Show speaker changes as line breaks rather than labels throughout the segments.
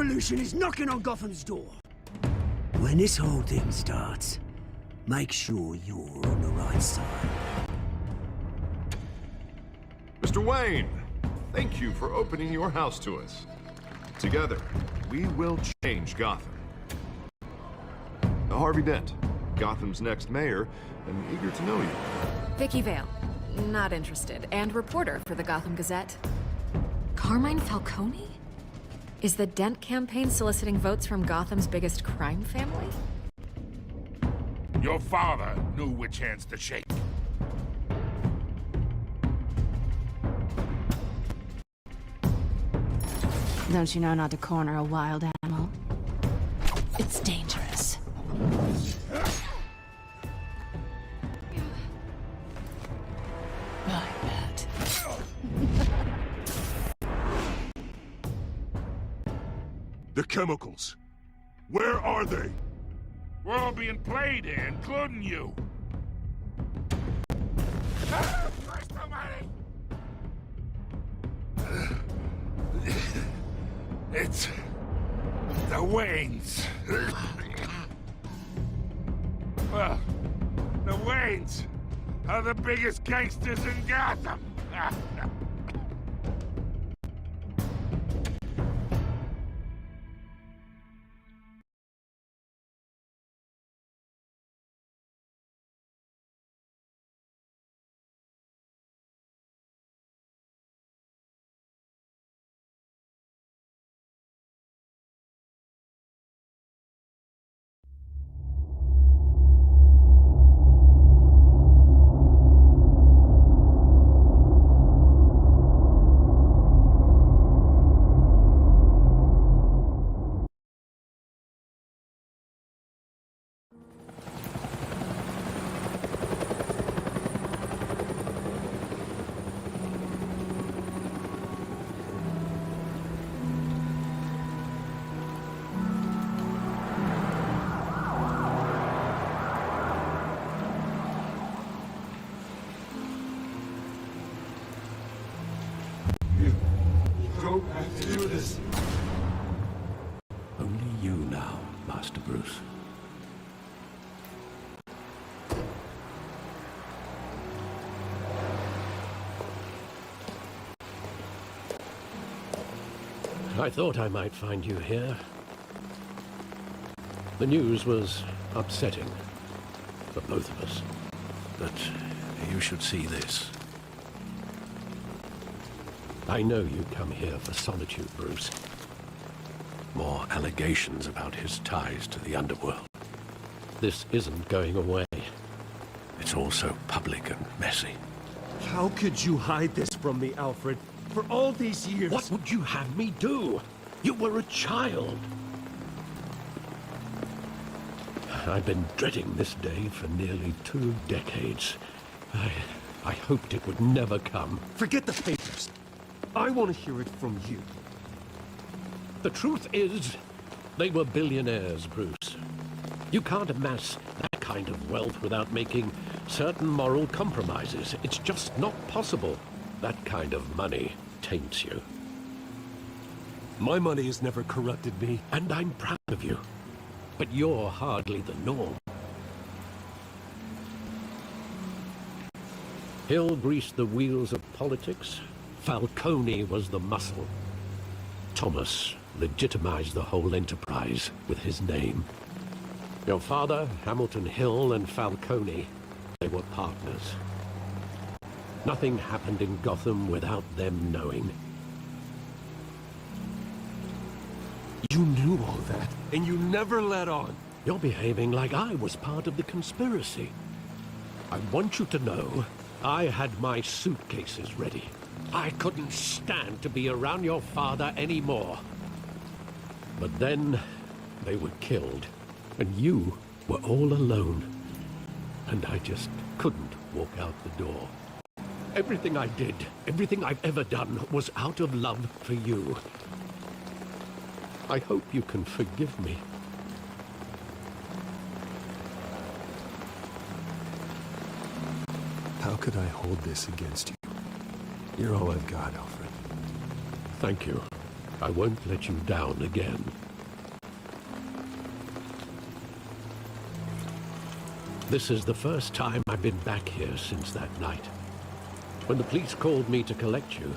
revolution is knocking on Gotham's door. When this whole thing starts, make sure you're on the right side.
Mr. Wayne, thank you for opening your house to us. Together, we will change Gotham. Harvey Dent, Gotham's next mayor, and eager to know you.
Vicky Vale, not interested, and reporter for the Gotham Gazette. Carmine Falcone? Is the Dent campaign soliciting votes from Gotham's biggest crime family?
Your father knew which hands to shake.
Don't you know not to corner a wild animal? It's dangerous. I bet.
The chemicals. Where are they?
We're all being played here, including you. Christ almighty! It's the Waynes. Well, the Waynes are the biggest gangsters in Gotham.
Don't have to do this.
Only you now, Master Bruce. I thought I might find you here. The news was upsetting for both of us. But you should see this. I know you come here for solitude, Bruce. More allegations about his ties to the underworld. This isn't going away. It's all so public and messy.
How could you hide this from me, Alfred? For all these years...
What would you have me do? You were a child. I've been dreading this day for nearly 2 decades. I hoped it would never come.
Forget the papers. I want to hear it from you.
The truth is, they were billionaires, Bruce. You can't amass that kind of wealth without making certain moral compromises. It's just not possible. That kind of money taints you.
My money has never corrupted me.
And I'm proud of you. But you're hardly the norm. Hill greased the wheels of politics. Falcone was the muscle. Thomas legitimized the whole enterprise with his name. Your father, Hamilton Hill, and Falcone, they were partners. Nothing happened in Gotham without them knowing.
You knew all that, and you never let on.
You're behaving like I was part of the conspiracy. I want you to know I had my suitcases ready. I couldn't stand to be around your father anymore. But then they were killed, and you were all alone. And I just couldn't walk out the door. Everything I did, everything I've ever done, was out of love for you. I hope you can forgive me.
How could I hold this against you? You're all I've got, Alfred.
Thank you. I won't let you down again. This is the first time I've been back here since that night. When the police called me to collect you,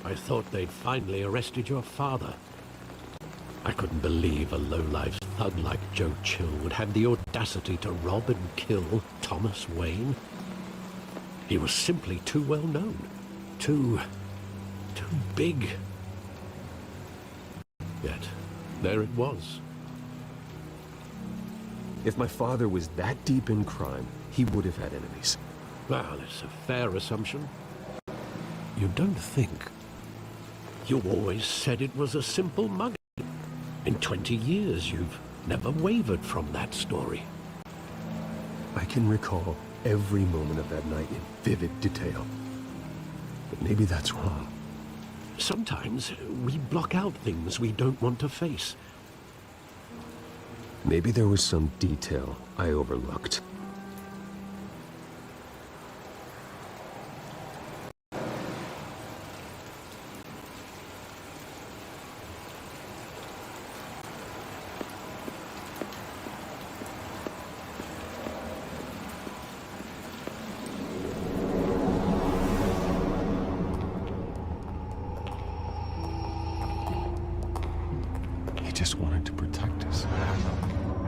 I thought they'd finally arrested your father. I couldn't believe a low-life thug like Joe Chill would have the audacity to rob and kill Thomas Wayne. He was simply too well known. Too big. Yet, there it was.
If my father was that deep in crime, he would have had enemies.
Well, it's a fair assumption. You don't think? You always said it was a simple mugging. In 20 years, you've never wavered from that story.
I can recall every moment of that night in vivid detail. But maybe that's wrong.
Sometimes we block out things we don't want to face.
Maybe there was some detail I overlooked. Just wanted to protect us.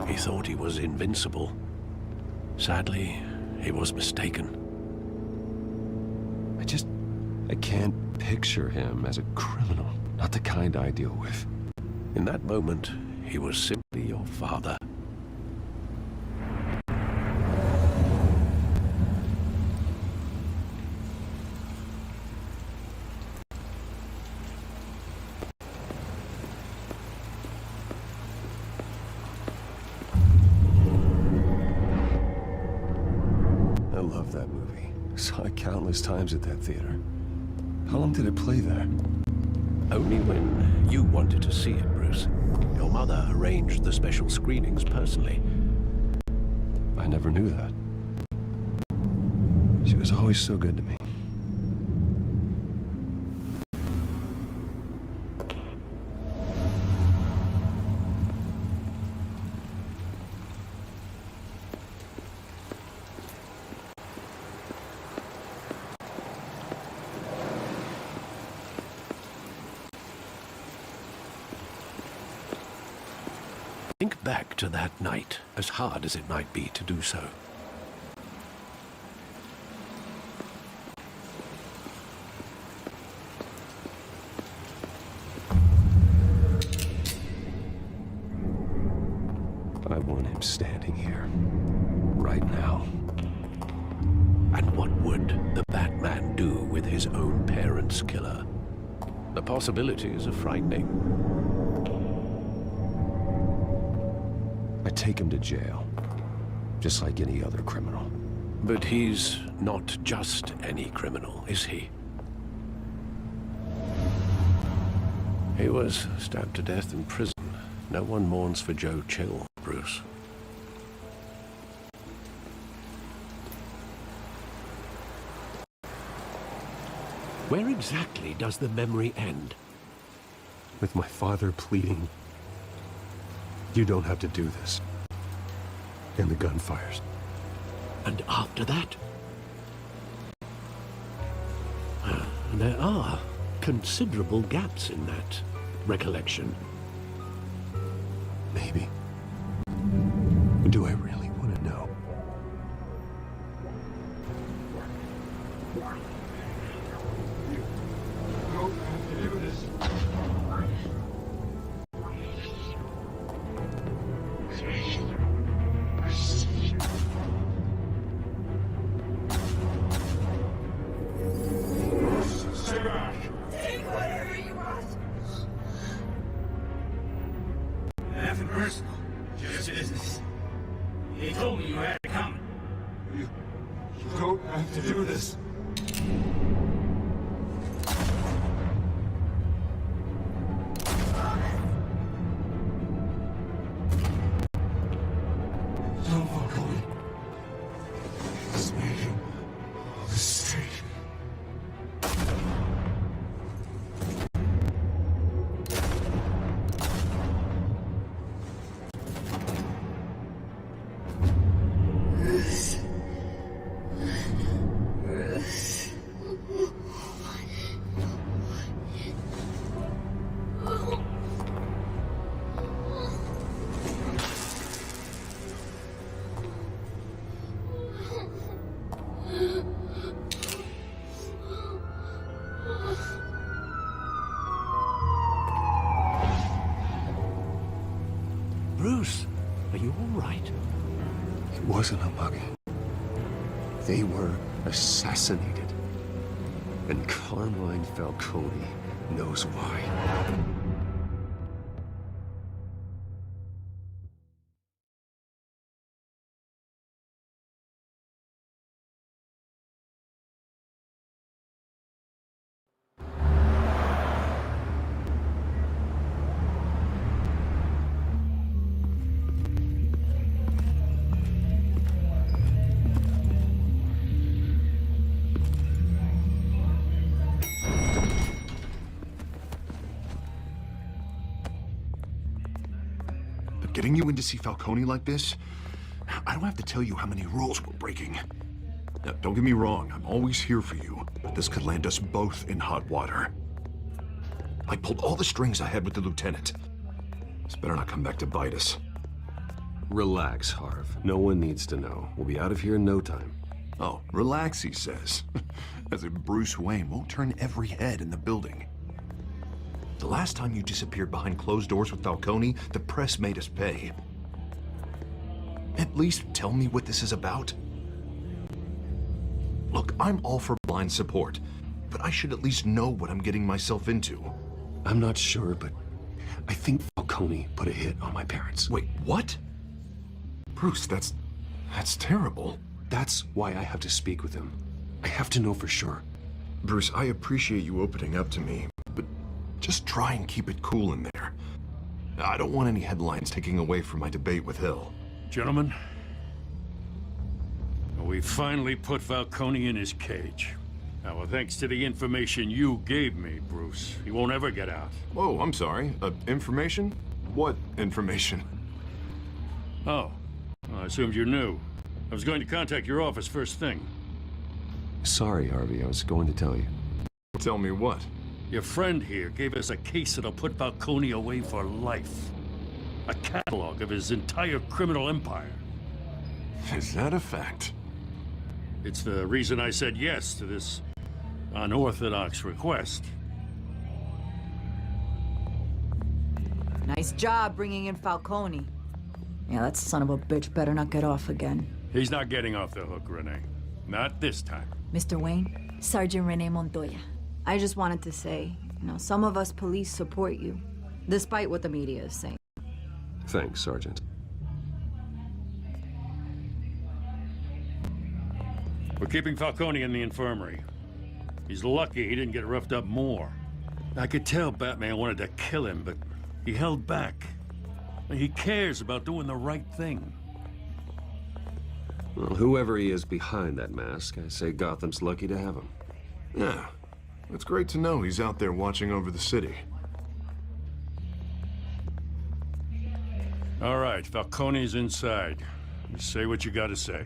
He thought he was invincible. Sadly, he was mistaken.
I can't picture him as a criminal. Not the kind I deal with.
In that moment, he was simply your father.
I love that movie. Saw it countless times at that theater. How long did it play there?
Only when you wanted to see it, Bruce. Your mother arranged the special screenings personally.
I never knew that. She was always so good to me.
Think back to that night, as hard as it might be to do so.
I want him standing here, right now.
And what would the Batman do with his own parents' killer? The possibilities are frightening.
I take him to jail, just like any other criminal.
But he's not just any criminal, is he? He was stabbed to death in prison. No one mourns for Joe Chill, Bruce. Where exactly does the memory end?
With my father pleading, "You don't have to do this." And the gun fires.
And after that? There are considerable gaps in that recollection.
Maybe. Do I really want to know?
Don't have to do this. Stay back.
Take whatever you want.
Nothing personal, just business. He told me you had it coming.
You don't have to do this. Don't walk away. It's making a mistake.
all right?
It wasn't a mugging. They were assassinated. And Carmine Falcone knows why.
Getting you in to see Falcone like this, I don't have to tell you how many rules we're breaking. Now, don't get me wrong, I'm always here for you, but this could land us both in hot water. I pulled all the strings I had with the lieutenant. This better not come back to bite us.
Relax, Harv. No one needs to know. We'll be out of here in no time.
Oh, relax, he says. As if Bruce Wayne won't turn every head in the building. The last time you disappeared behind closed doors with Falcone, the press made us pay. At least tell me what this is about. Look, I'm all for blind support, but I should at least know what I'm getting myself into.
I'm not sure, but I think Falcone put a hit on my parents.
Wait, what? Bruce, that's terrible.
That's why I have to speak with him. I have to know for sure.
Bruce, I appreciate you opening up to me, but just try and keep it cool in there. I don't want any headlines taking away from my debate with Hill.
Gentlemen, we finally put Falcone in his cage. Now, thanks to the information you gave me, Bruce, he won't ever get out.
Whoa, I'm sorry. Information? What information?
Oh, well, I assumed you knew. I was going to contact your office first thing.
Sorry, Harvey. I was going to tell you.
Tell me what?
Your friend here gave us a case that'll put Falcone away for life. A catalog of his entire criminal empire.
Is that a fact?
It's the reason I said yes to this unorthodox request.
Nice job bringing in Falcone. Yeah, that son of a bitch better not get off again.
He's not getting off the hook, Renee. Not this time.
Mr. Wayne, Sergeant Renee Montoya. I just wanted to say, some of us police support you, despite what the media is saying.
Thanks, Sergeant.
We're keeping Falcone in the infirmary. He's lucky he didn't get roughed up more. I could tell Batman wanted to kill him, but he held back. He cares about doing the right thing.
Well, whoever he is behind that mask, I say Gotham's lucky to have him.
Yeah. It's great to know he's out there watching over the city.
All right, Falcone's inside. You say what you gotta say.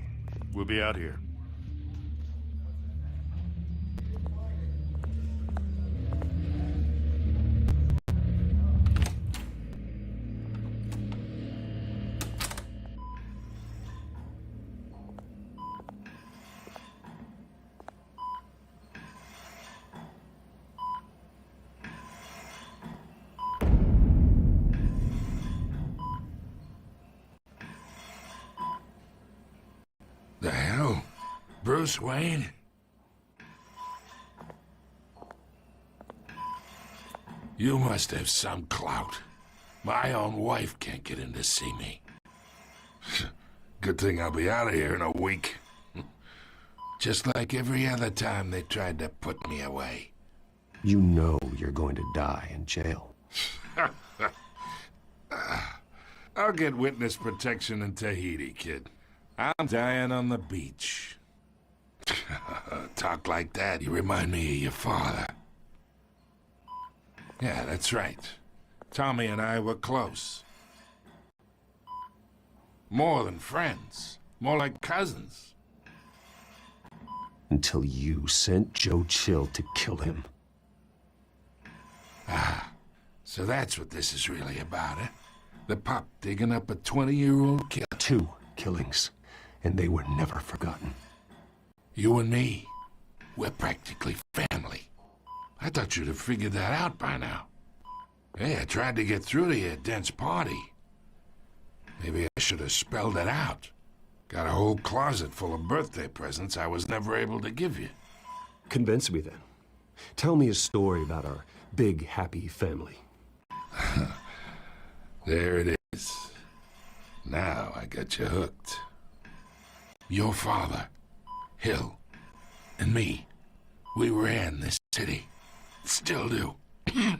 We'll be out here.
The hell? Bruce Wayne? You must have some clout. My own wife can't get in to see me. Good thing I'll be out of here in a week. Just like every other time they tried to put me away.
You know you're going to die in jail.
I'll get witness protection in Tahiti, kid. I'm dying on the beach. Talk like that, you remind me of your father. Yeah, that's right. Tommy and I were close. More than friends. More like cousins.
Until you sent Joe Chill to kill him.
So that's what this is really about, eh? The pup digging up a 20-year-old kid.
2 killings, and they were never forgotten.
You and me, we're practically family. I thought you'd have figured that out by now. Hey, I tried to get through to your dense party. Maybe I should have spelled it out. Got a whole closet full of birthday presents I was never able to give you.
Convince me then. Tell me a story about our big, happy family.
There it is. Now I got you hooked. Your father, Hill, and me, we ran this city. Still do. God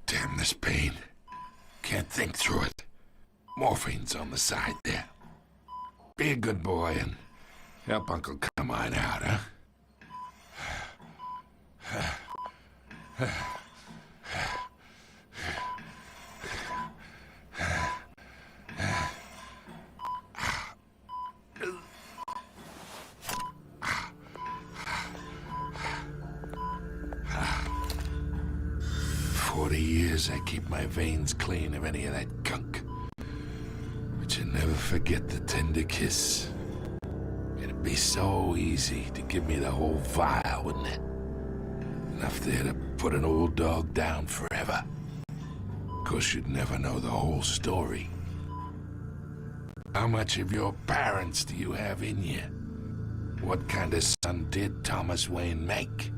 damn this pain. Can't think through it. Morphine's on the side there. Be a good boy and help Uncle Carmine out, huh? 40 years I keep my veins clean of any of that gunk. But you never forget the tender kiss. It'd be so easy to give me the whole vial, wouldn't it? Enough there to put an old dog down forever. Of course, you'd never know the whole story. How much of your parents do you have in you? What kind of son did Thomas Wayne make?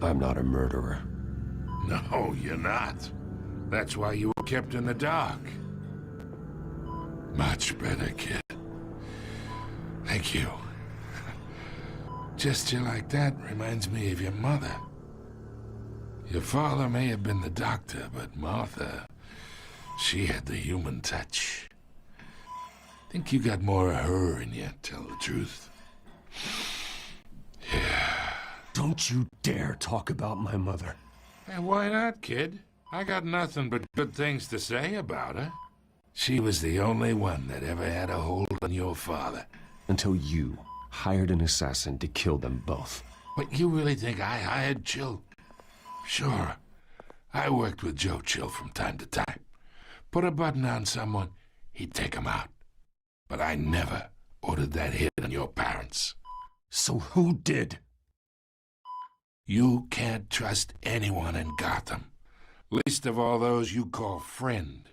I'm not a murderer.
No, you're not. That's why you were kept in the dark. Much better, kid. Thank you. Gesture like that reminds me of your mother. Your father may have been the doctor, but Martha, she had the human touch. Think you got more of her in you, tell the truth. Yeah.
Don't you dare talk about my mother.
And why not, kid? I got nothing but good things to say about her. She was the only one that ever had a hold on your father.
Until you hired an assassin to kill them both.
But you really think I hired Chill? Sure. I worked with Joe Chill from time to time. Put a button on someone, he'd take him out. But I never ordered that hit on your parents.
So who did?
You can't trust anyone in Gotham. Least of all those you call friend.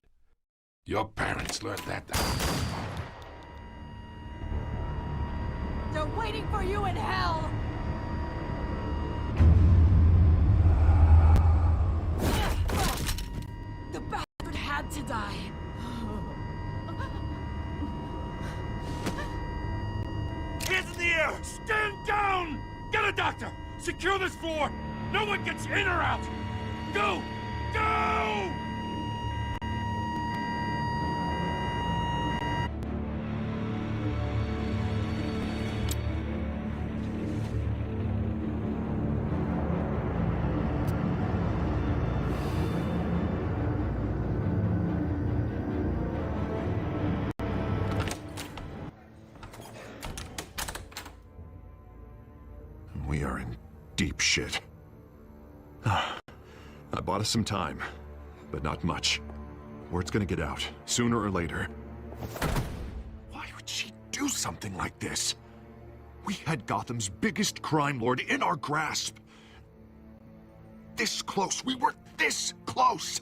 Your parents learned that.
They're waiting for you in hell! The bastard had to die.
Hands in the air! Stand down! Get a doctor! Secure this floor! No one gets in or out! Go! Go!
We are in deep shit. I bought us some time, but not much. Word's gonna get out, sooner or later. Why would she do something like this? We had Gotham's biggest crime lord in our grasp. This close, we were this close!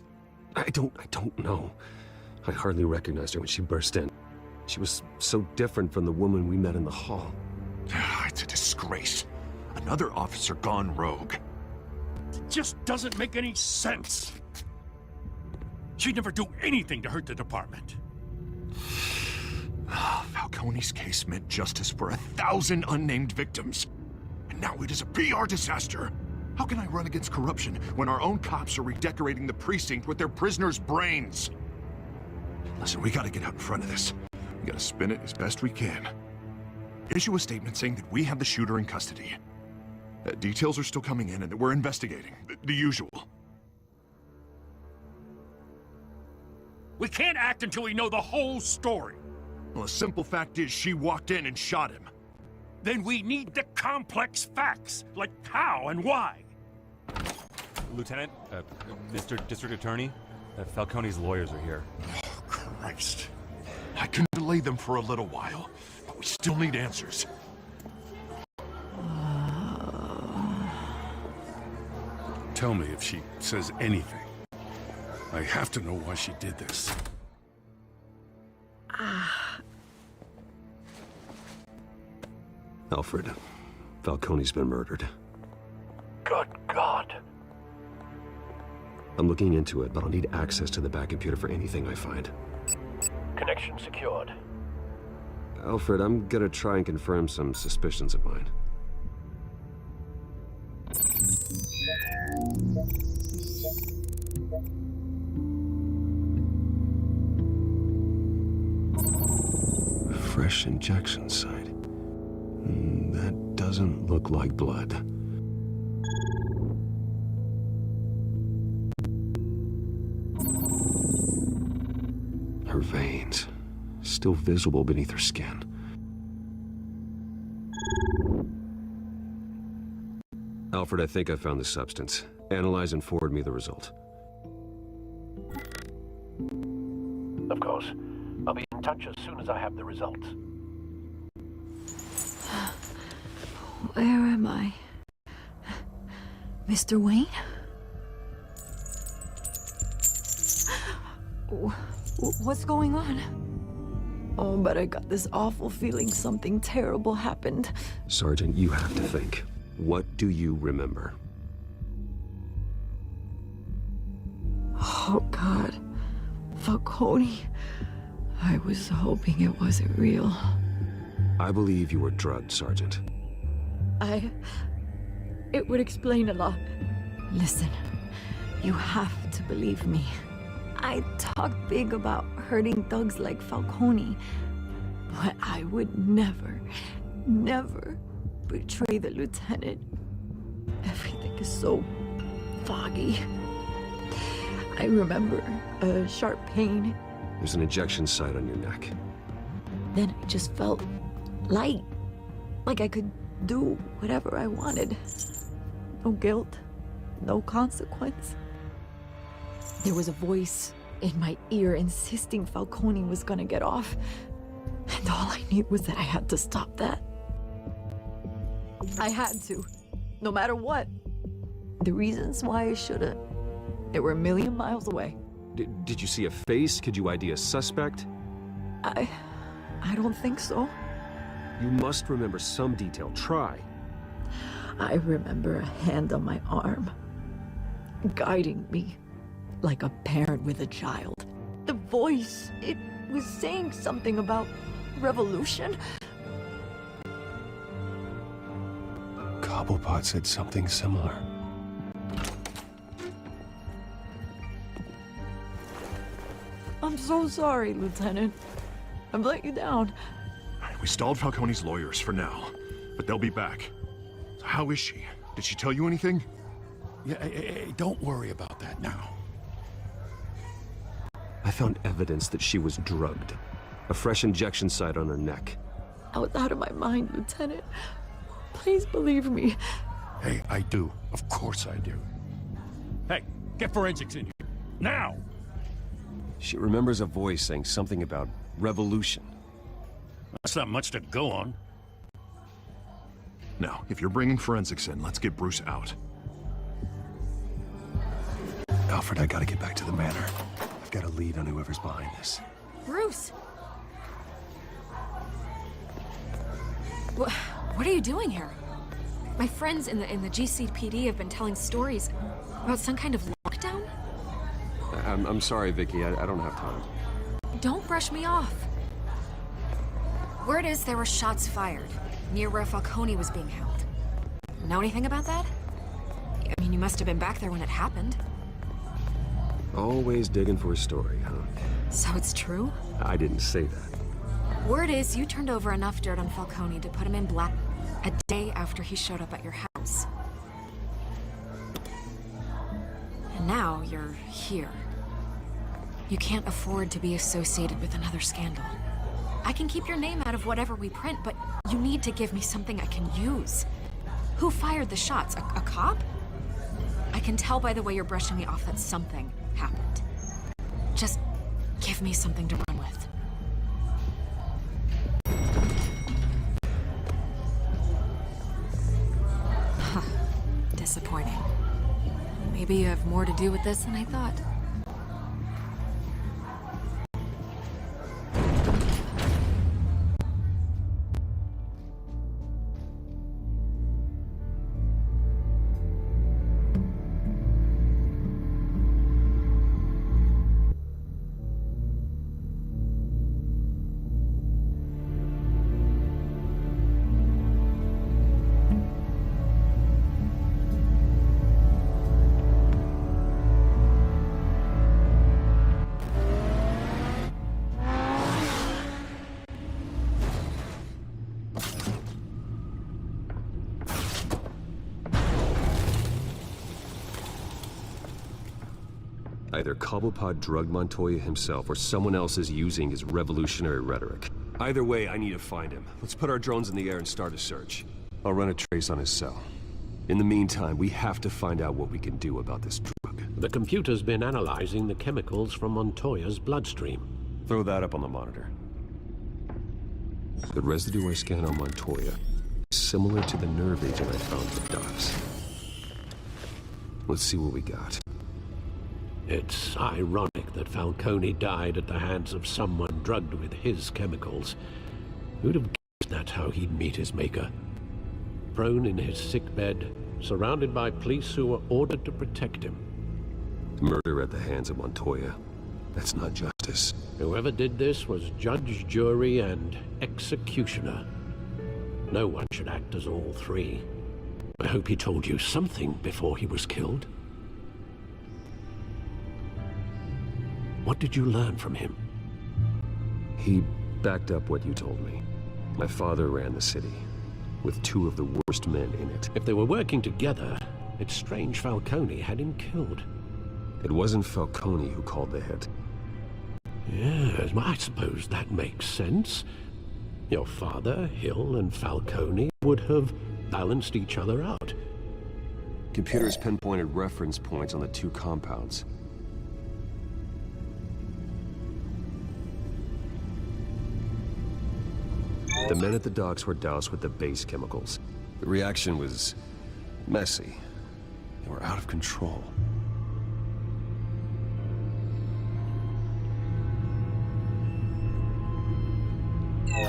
I don't know. I hardly recognized her when she burst in. She was so different from the woman we met in the hall.
It's a disgrace. Another officer gone rogue.
It just doesn't make any sense. She'd never do anything to hurt the department.
Falcone's case meant justice for 1,000 unnamed victims. And now it is a PR disaster. How can I run against corruption when our own cops are redecorating the precinct with their prisoners' brains? Listen, we gotta get out in front of this. We gotta spin it as best we can. Issue a statement saying that we have the shooter in custody. Details are still coming in and that we're investigating. The usual.
We can't act until we know the whole story.
Well, the simple fact is she walked in and shot him.
Then we need the complex facts, like how and why.
Lieutenant, Mr. District Attorney, Falcone's lawyers are here.
Oh, Christ. I can delay them for a little while, but we still need answers.
Tell me if she says anything. I have to know why she did this.
Alfred, Falcone's been murdered.
Good God.
I'm looking into it, but I'll need access to the back computer for anything I find.
Connection secured.
Alfred, I'm gonna try and confirm some suspicions of mine. Fresh injection site. That doesn't look like blood. Her veins, still visible beneath her skin. Alfred, I think I found the substance. Analyze and forward me the result.
Of course. I'll be in touch as soon as I have the results.
Where am I? Mr. Wayne? What's going on? Oh, but I got this awful feeling something terrible happened.
Sergeant, you have to think. What do you remember?
Oh, God. Falcone. I was hoping it wasn't real.
I believe you were drugged, Sergeant.
It would explain a lot. Listen, you have to believe me. I talk big about hurting thugs like Falcone, but I would never, never betray the lieutenant. Everything is so foggy. I remember a sharp pain.
There's an injection site on your neck.
Then I just felt light, like I could do whatever I wanted. No guilt, no consequence. There was a voice in my ear insisting Falcone was gonna get off. And all I knew was that I had to stop that. I had to, no matter what. The reasons why I shouldn't, they were a million miles away.
Did you see a face? Could you ID a suspect?
I don't think so.
You must remember some detail. Try.
I remember a hand on my arm, guiding me like a parent with a child. The voice, it was saying something about revolution.
Cobblepot said something similar.
I'm so sorry, Lieutenant. I've let you down.
We stalled Falcone's lawyers for now, but they'll be back. So how is she? Did she tell you anything?
Yeah, hey, don't worry about that now.
I found evidence that she was drugged. A fresh injection site on her neck.
I was out of my mind, Lieutenant. Please believe me.
Hey, I do. Of course I do. Hey, get forensics in here. Now!
She remembers a voice saying something about revolution.
That's not much to go on.
Now, if you're bringing forensics in, let's get Bruce out.
Alfred, I gotta get back to the manor. I've got a lead on whoever's behind this.
Bruce! What are you doing here? My friends in the GCPD have been telling stories about some kind of lockdown?
I'm sorry, Vicky. I don't have time.
Don't brush me off. Word is there were shots fired near where Falcone was being held. Know anything about that? I mean, you must have been back there when it happened.
Always digging for a story, huh?
So it's true?
I didn't say that.
Word is you turned over enough dirt on Falcone to put him in black a day after he showed up at your house. And now you're here. You can't afford to be associated with another scandal. I can keep your name out of whatever we print, but you need to give me something I can use. Who fired the shots? A cop? I can tell by the way you're brushing me off that something happened. Just give me something to run with. Disappointing. Maybe you have more to do with this than I thought.
Either Cobblepot drugged Montoya himself, or someone else is using his revolutionary rhetoric. Either way, I need to find him. Let's put our drones in the air and start a search. I'll run a trace on his cell. In the meantime, we have to find out what we can do about this drug.
The computer's been analyzing the chemicals from Montoya's bloodstream.
Throw that up on the monitor. The residue I scan on Montoya is similar to the nerve agent I found for Docs. Let's see what we got.
It's ironic that Falcone died at the hands of someone drugged with his chemicals. Who'd have guessed that's how he'd meet his maker? Prone in his sickbed, surrounded by police who were ordered to protect him.
Murder at the hands of Montoya. That's not justice.
Whoever did this was judge, jury, and executioner. No one should act as all three. I hope he told you something before he was killed. What did you learn from him?
He backed up what you told me. My father ran the city, with two of the worst men in it.
If they were working together, it's strange Falcone had him killed.
It wasn't Falcone who called the hit.
Yes, well, I suppose that makes sense. Your father, Hill, and Falcone would have balanced each other out.
Computers pinpointed reference points on the two compounds. The men at the docks were doused with the base chemicals. The reaction was messy. They were out of control.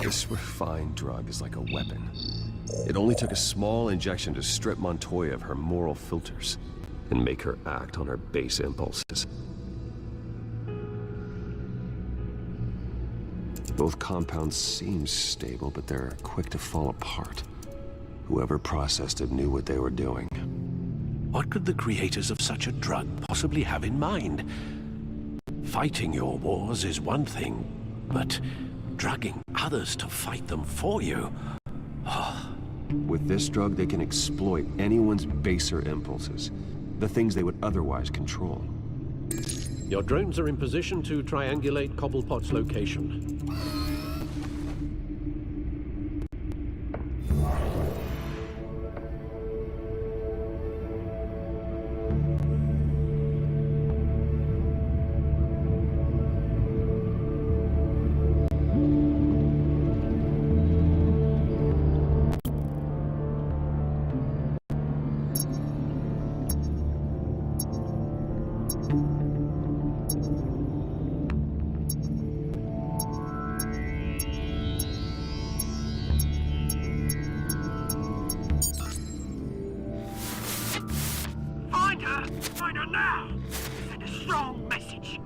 This refined drug is like a weapon. It only took a small injection to strip Montoya of her moral filters and make her act on her base impulses. Both compounds seem stable, but they're quick to fall apart. Whoever processed it knew what they were doing.
What could the creators of such a drug possibly have in mind? Fighting your wars is one thing, but drugging others to fight them for you?
With this drug, they can exploit anyone's baser impulses, the things they would otherwise control.
Your drones are in position to triangulate Cobblepot's location.
Find her now! Send a strong message!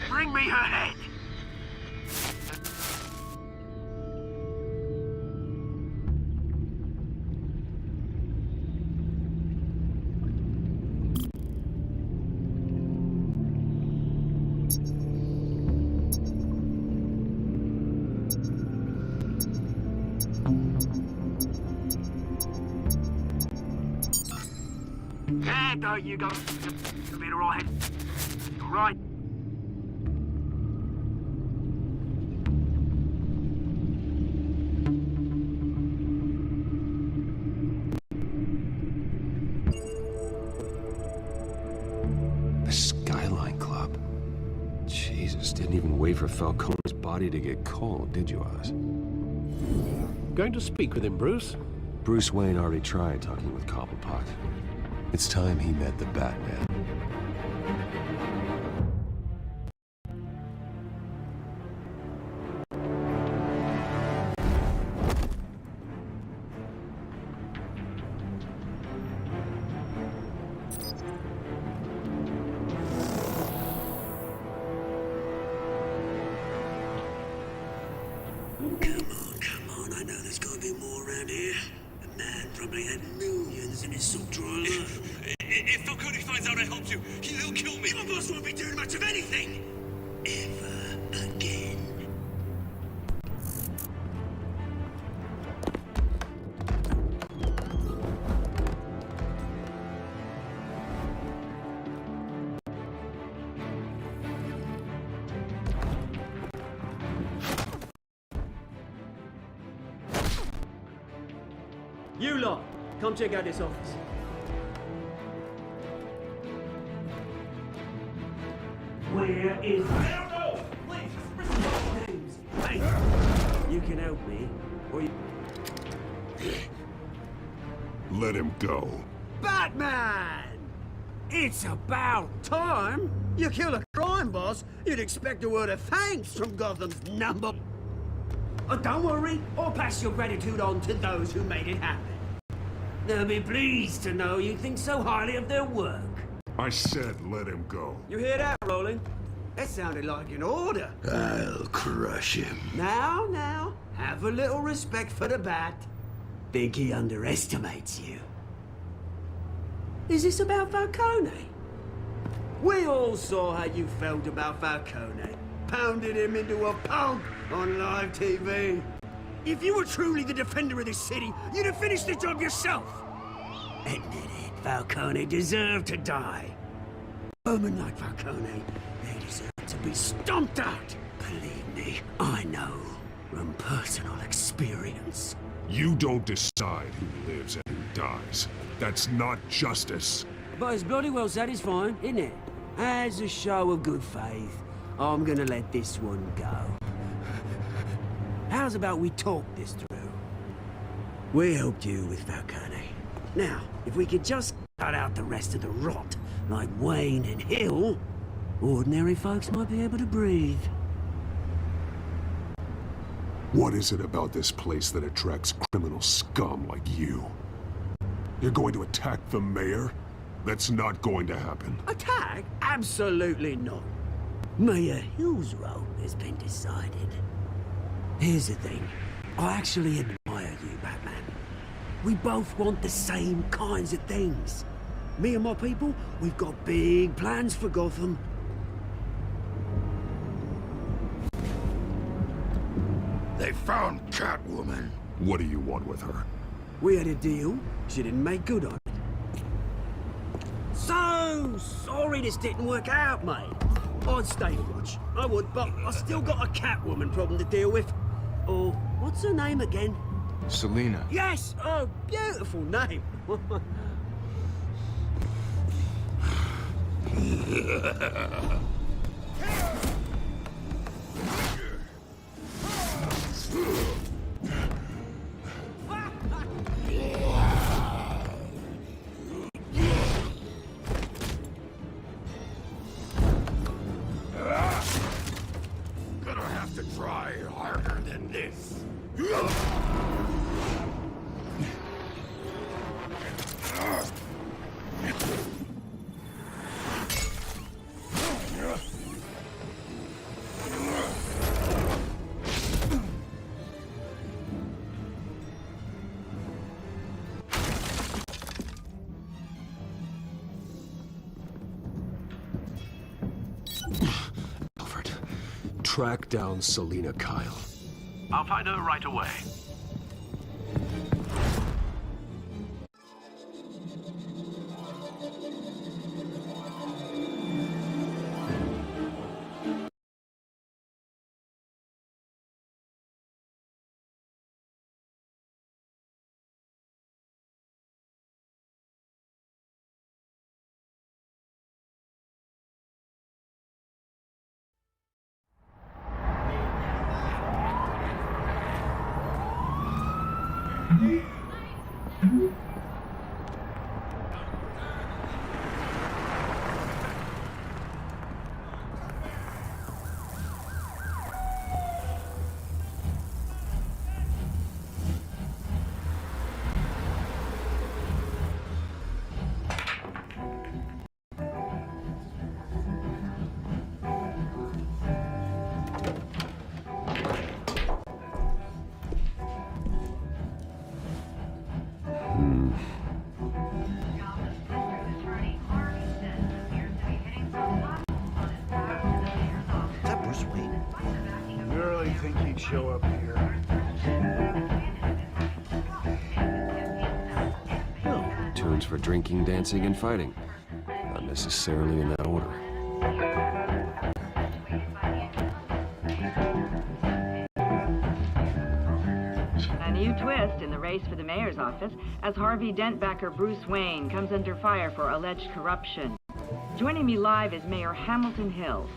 Bring me her head! There you go. You'll be alright. Right.
The Skyline Club. Jesus, didn't even wait for Falcone's body to get cold, did you, Oz?
Going to speak with him, Bruce?
Bruce Wayne already tried talking with Cobblepot. It's time he met the Batman.
Come on, I know there's gotta be more around here. The man probably had millions in his salt drawer.
If Falcone finds out I helped you, he'll kill me.
Your boss won't be doing much of anything! Ever again.
You lot, come check out this office.
Where is
I don't know! Please,
James? Hey, you can help me, or you...
Let him go.
Batman! It's about time! You kill a crime boss, you'd expect a word of thanks from Gotham's number... Oh, don't worry, I'll pass your gratitude on to those who made it happen. They'll be pleased to know you think so highly of their work.
I said let him go.
You hear that, Roland? That sounded like an order.
I'll crush him.
Now, have a little respect for the Bat. Think he underestimates you. Is this about Falcone? We all saw how you felt about Falcone. Pounded him into a pulp on live TV. If you were truly the defender of this city, you'd have finished the job yourself. Admit it, Falcone deserved to die. Women like Falcone, they deserve to be stomped out. Believe me, I know from personal experience.
You don't decide who lives and who dies. That's not justice.
But it's bloody well satisfying, isn't it? As a show of good faith, I'm gonna let this one go. How's about we talk this through? We helped you with Falcone. Now, if we could just cut out the rest of the rot, like Wayne and Hill, ordinary folks might be able to breathe.
What is it about this place that attracts criminal scum like you? You're going to attack the mayor? That's not going to happen.
Attack? Absolutely not. Mayor Hill's role has been decided. Here's the thing. I actually admire you, Batman. We both want the same kinds of things. Me and my people, we've got big plans for Gotham.
They found Catwoman. What do you want with her?
We had a deal. She didn't make good on it. So sorry this didn't work out, mate. I'd stay to watch. I would, but I still got a Catwoman problem to deal with. Oh, what's her name again?
Selina.
Yes! Oh, beautiful name.
Gonna have to try harder than this.
Alfred, track down Selina Kyle.
I'll find her right away.
really think he'd show up here?
Tunes for drinking, dancing, and fighting. Not necessarily in that order.
A new twist in the race for the mayor's office as Harvey Dent backer Bruce Wayne comes under fire for alleged corruption. Joining me live is Mayor Hamilton Hill.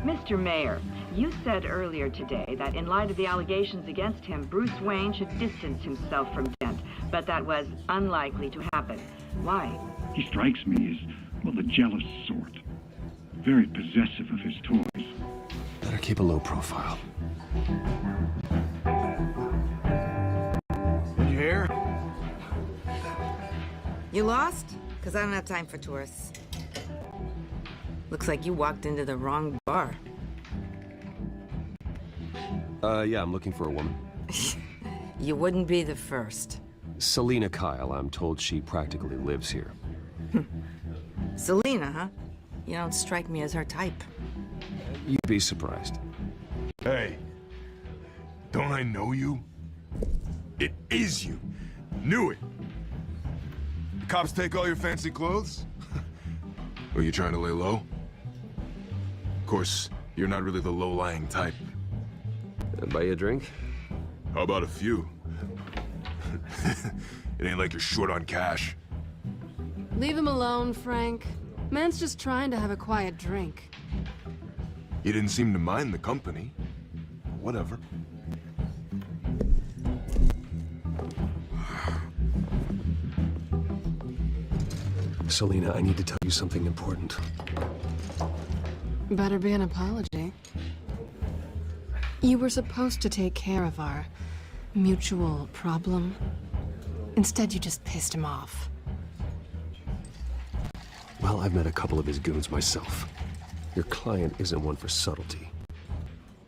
Mr. Mayor, you said earlier today that in light of the allegations against him, Bruce Wayne should distance himself from Dent, but that was unlikely to happen. Why?
He strikes me as, well, the jealous sort. Very possessive of his toys.
Better keep a low profile.
Did you hear?
You lost? Because I don't have time for tourists. Looks like you walked into the wrong bar.
Yeah, I'm looking for a woman.
You wouldn't be the first.
Selina Kyle, I'm told she practically lives here.
Selina, huh? You don't strike me as her type.
You'd be surprised.
Hey, don't I know you? It is you. Knew it. The cops take all your fancy clothes? Are you trying to lay low? Of course, you're not really the low-lying type.
Buy you a drink?
How about a few? It ain't like you're short on cash.
Leave him alone, Frank. Man's just trying to have a quiet drink.
You didn't seem to mind the company. Whatever.
Selina, I need to tell you something important.
Better be an apology. You were supposed to take care of our mutual problem. Instead, you just pissed him off.
Well, I've met a couple of his goons myself. Your client isn't one for subtlety.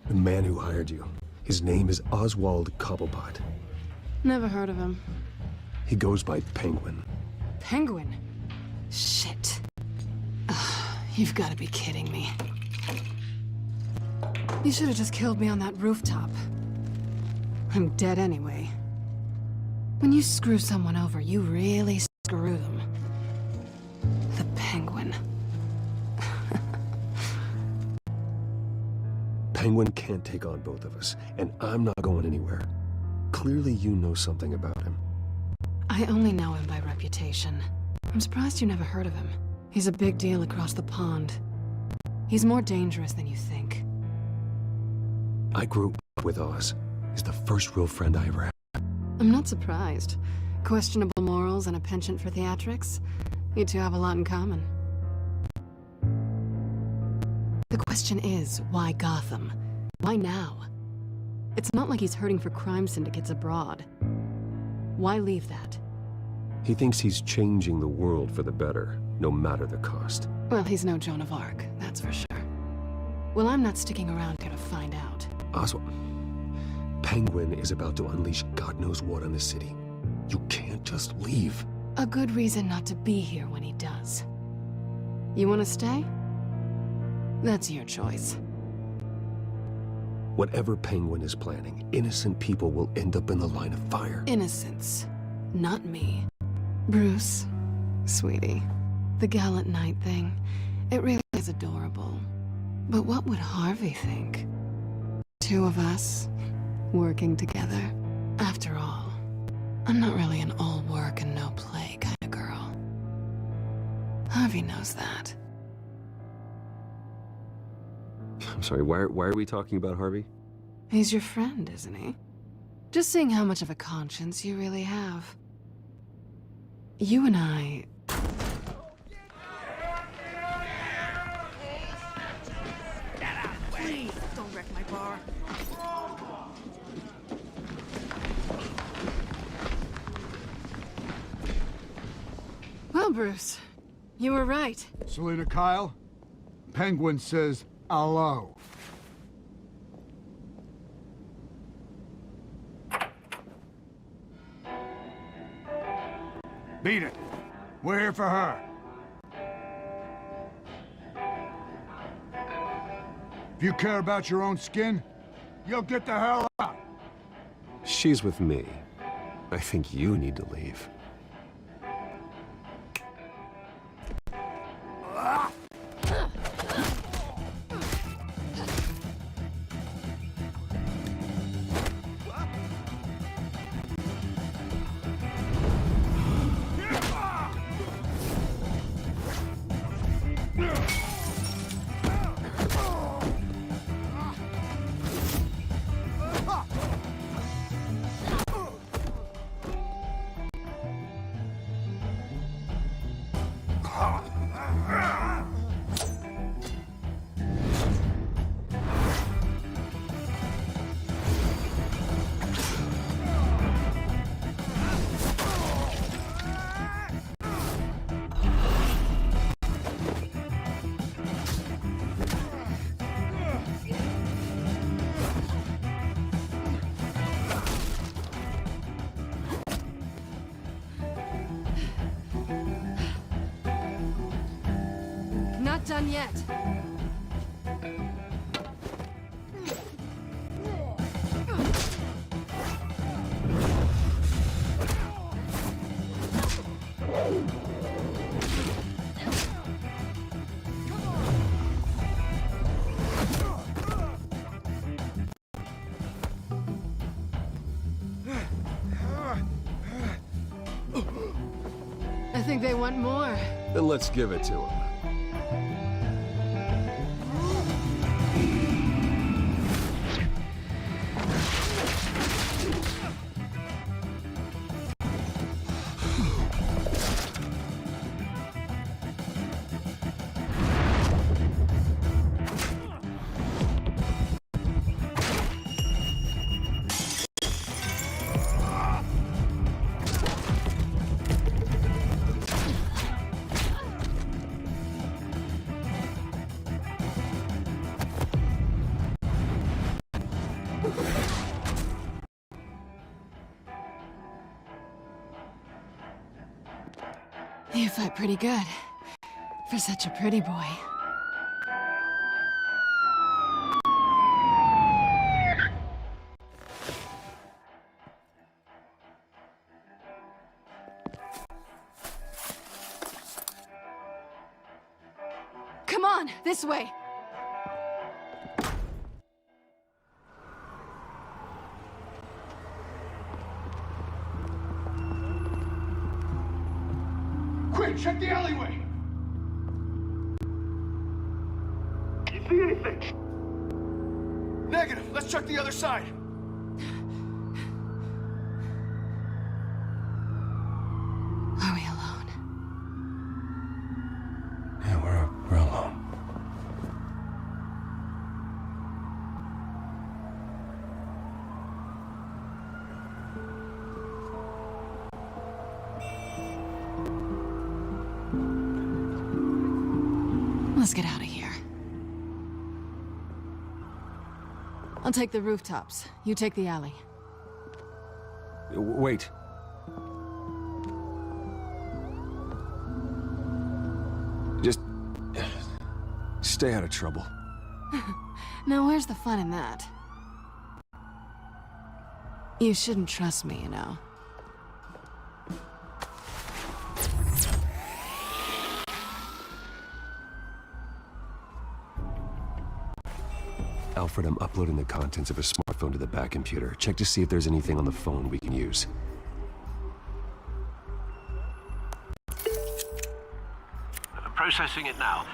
The man who hired you, his name is Oswald Cobblepot.
Never heard of him.
He goes by Penguin.
Penguin? Shit. Ugh, you've got to be kidding me. You should have just killed me on that rooftop. I'm dead anyway. When you screw someone over, you really screw them. The Penguin.
Penguin can't take on both of us, and I'm not going anywhere. Clearly you know something about him.
I only know him by reputation. I'm surprised you never heard of him. He's a big deal across the pond. He's more dangerous than you think.
I grew up with Oz. He's the first real friend I ever had.
I'm not surprised. Questionable morals and a penchant for theatrics. You two have a lot in common. The question is, why Gotham? Why now? It's not like he's hurting for crime syndicates abroad. Why leave that?
He thinks he's changing the world for the better, no matter the cost.
Well, he's no Joan of Arc, that's for sure. Well, I'm not sticking around here to find out.
Oswald, Penguin is about to unleash God knows what on the city. You can't just leave.
A good reason not to be here when he does. You want to stay? That's your choice.
Whatever Penguin is planning, innocent people will end up in the line of fire.
Innocence. Not me. Bruce, sweetie, the gallant knight thing, it really is adorable. But what would Harvey think? Two of us, working together. After all, I'm not really an all work and no play kind of girl. Harvey knows that.
I'm sorry, why are we talking about Harvey?
He's your friend, isn't he? Just seeing how much of a conscience you really have. You and I...
Please, don't wreck my bar.
Well, Bruce, you were right.
Selina Kyle, Penguin says hello. Beat it. We're here for her. If you care about your own skin, you'll get the hell out.
She's with me. I think you need to leave.
Not done yet. I think they want more.
Then let's give it to him.
You fight pretty good. For such a pretty boy. Come on, this way!
Quick, check the alleyway!
You see anything?
Negative. Let's check the other side.
Are we alone?
Yeah, we're alone.
Let's get out of here. I'll take the rooftops. You take the alley.
Wait. Just stay out of trouble.
Now where's the fun in that? You shouldn't trust me, you know.
Alfred, I'm uploading the contents of a smartphone to the back computer. Check to see if there's anything on the phone we can use.
Processing it now.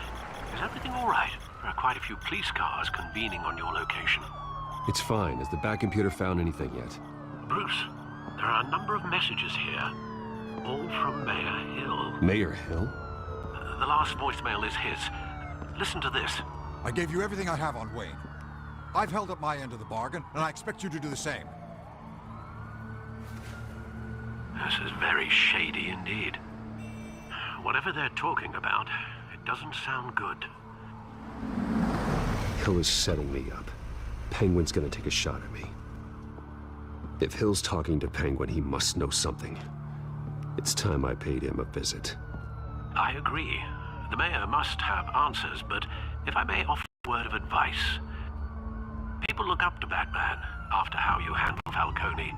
Is everything all right? There are quite a few police cars convening on your location.
It's fine. Has the back computer found anything yet?
Bruce, there are a number of messages here, all from Mayor Hill.
Mayor Hill?
The last voicemail is his. Listen to this.
I gave you everything I have on Wayne. I've held up my end of the bargain, and I expect you to do the same.
This is very shady indeed. Whatever they're talking about, it doesn't sound good.
Hill is setting me up. Penguin's gonna take a shot at me. If Hill's talking to Penguin, he must know something. It's time I paid him a visit.
I agree. The mayor must have answers, but if I may offer a word of advice, People look up to Batman after how you handle Falcone.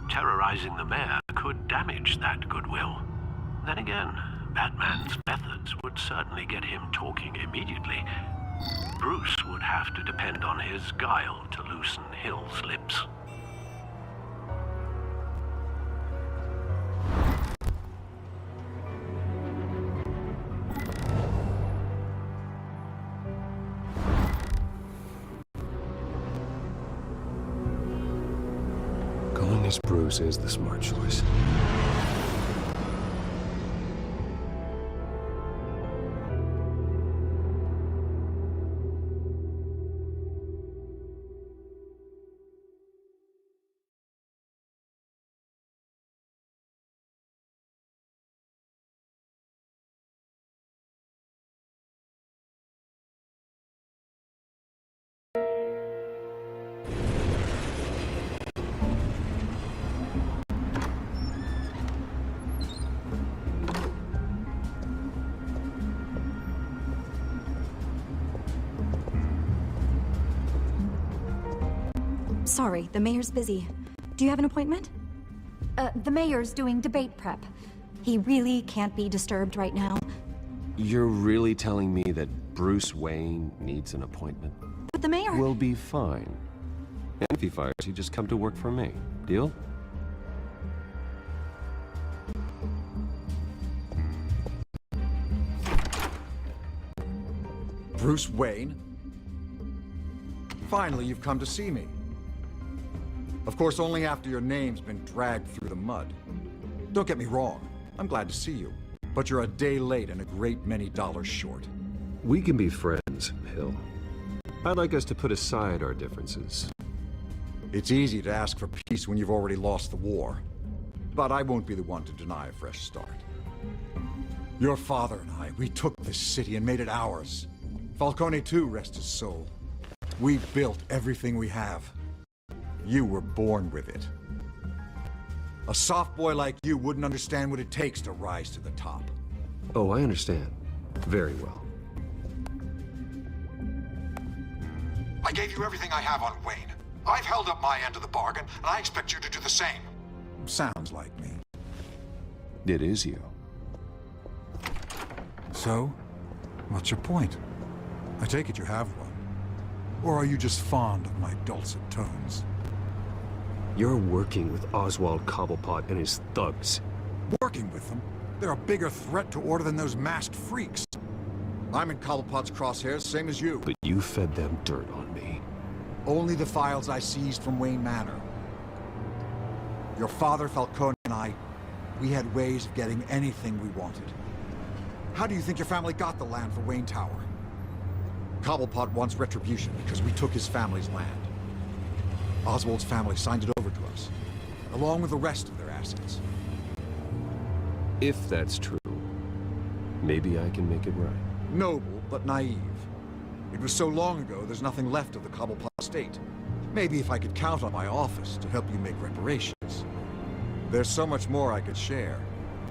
Terrorizing the mayor could damage that goodwill. Then again, Batman's methods would certainly get him talking immediately. Bruce would have to depend on his guile to loosen Hill's lips.
Going as Bruce is the smart choice.
Sorry, the mayor's busy. Do you have an appointment? The mayor's doing debate prep. He really can't be disturbed right now.
You're really telling me that Bruce Wayne needs an appointment?
But the mayor...
Will be fine. And if he fires, he'd just come to work for me. Deal?
Bruce Wayne? Finally, you've come to see me. Of course, only after your name's been dragged through the mud. Don't get me wrong, I'm glad to see you. But you're a day late and a great many dollars short.
We can be friends, Hill. I'd like us to put aside our differences.
It's easy to ask for peace when you've already lost the war. But I won't be the one to deny a fresh start. Your father and I, we took this city and made it ours. Falcone too, rest his soul. We built everything we have. You were born with it. A soft boy like you wouldn't understand what it takes to rise to the top.
Oh, I understand. Very well.
I gave you everything I have on Wayne. I've held up my end of the bargain, and I expect you to do the same. Sounds like me.
It is you.
So, what's your point? I take it you have one. Or are you just fond of my dulcet tones?
You're working with Oswald Cobblepot and his thugs.
Working with them? They're a bigger threat to order than those masked freaks. I'm in Cobblepot's crosshairs, same as you.
But you fed them dirt on me.
Only the files I seized from Wayne Manor. Your father, Falcone, and I, we had ways of getting anything we wanted. How do you think your family got the land for Wayne Tower? Cobblepot wants retribution because we took his family's land. Oswald's family signed it over to us, along with the rest of their assets.
If that's true, maybe I can make it right.
Noble, but naive. It was so long ago, there's nothing left of the Cobblepot estate. Maybe if I could count on my office to help you make reparations. There's so much more I could share,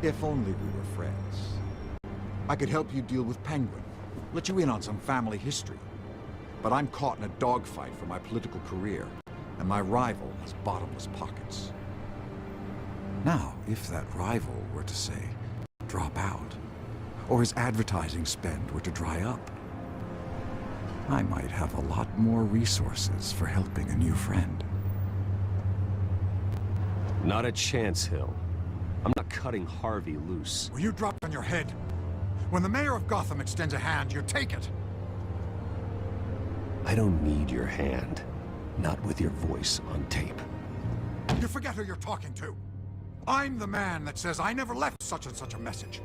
if only we were friends. I could help you deal with Penguin, let you in on some family history. But I'm caught in a dogfight for my political career, and my rival has bottomless pockets. Now, if that rival were to say, drop out, or his advertising spend were to dry up, I might have a lot more resources for helping a new friend.
Not a chance, Hill. I'm not cutting Harvey loose.
Will you drop on your head? When the mayor of Gotham extends a hand, you take it.
I don't need your hand. Not with your voice on tape.
You forget who you're talking to. I'm the man that says I never left such and such a message.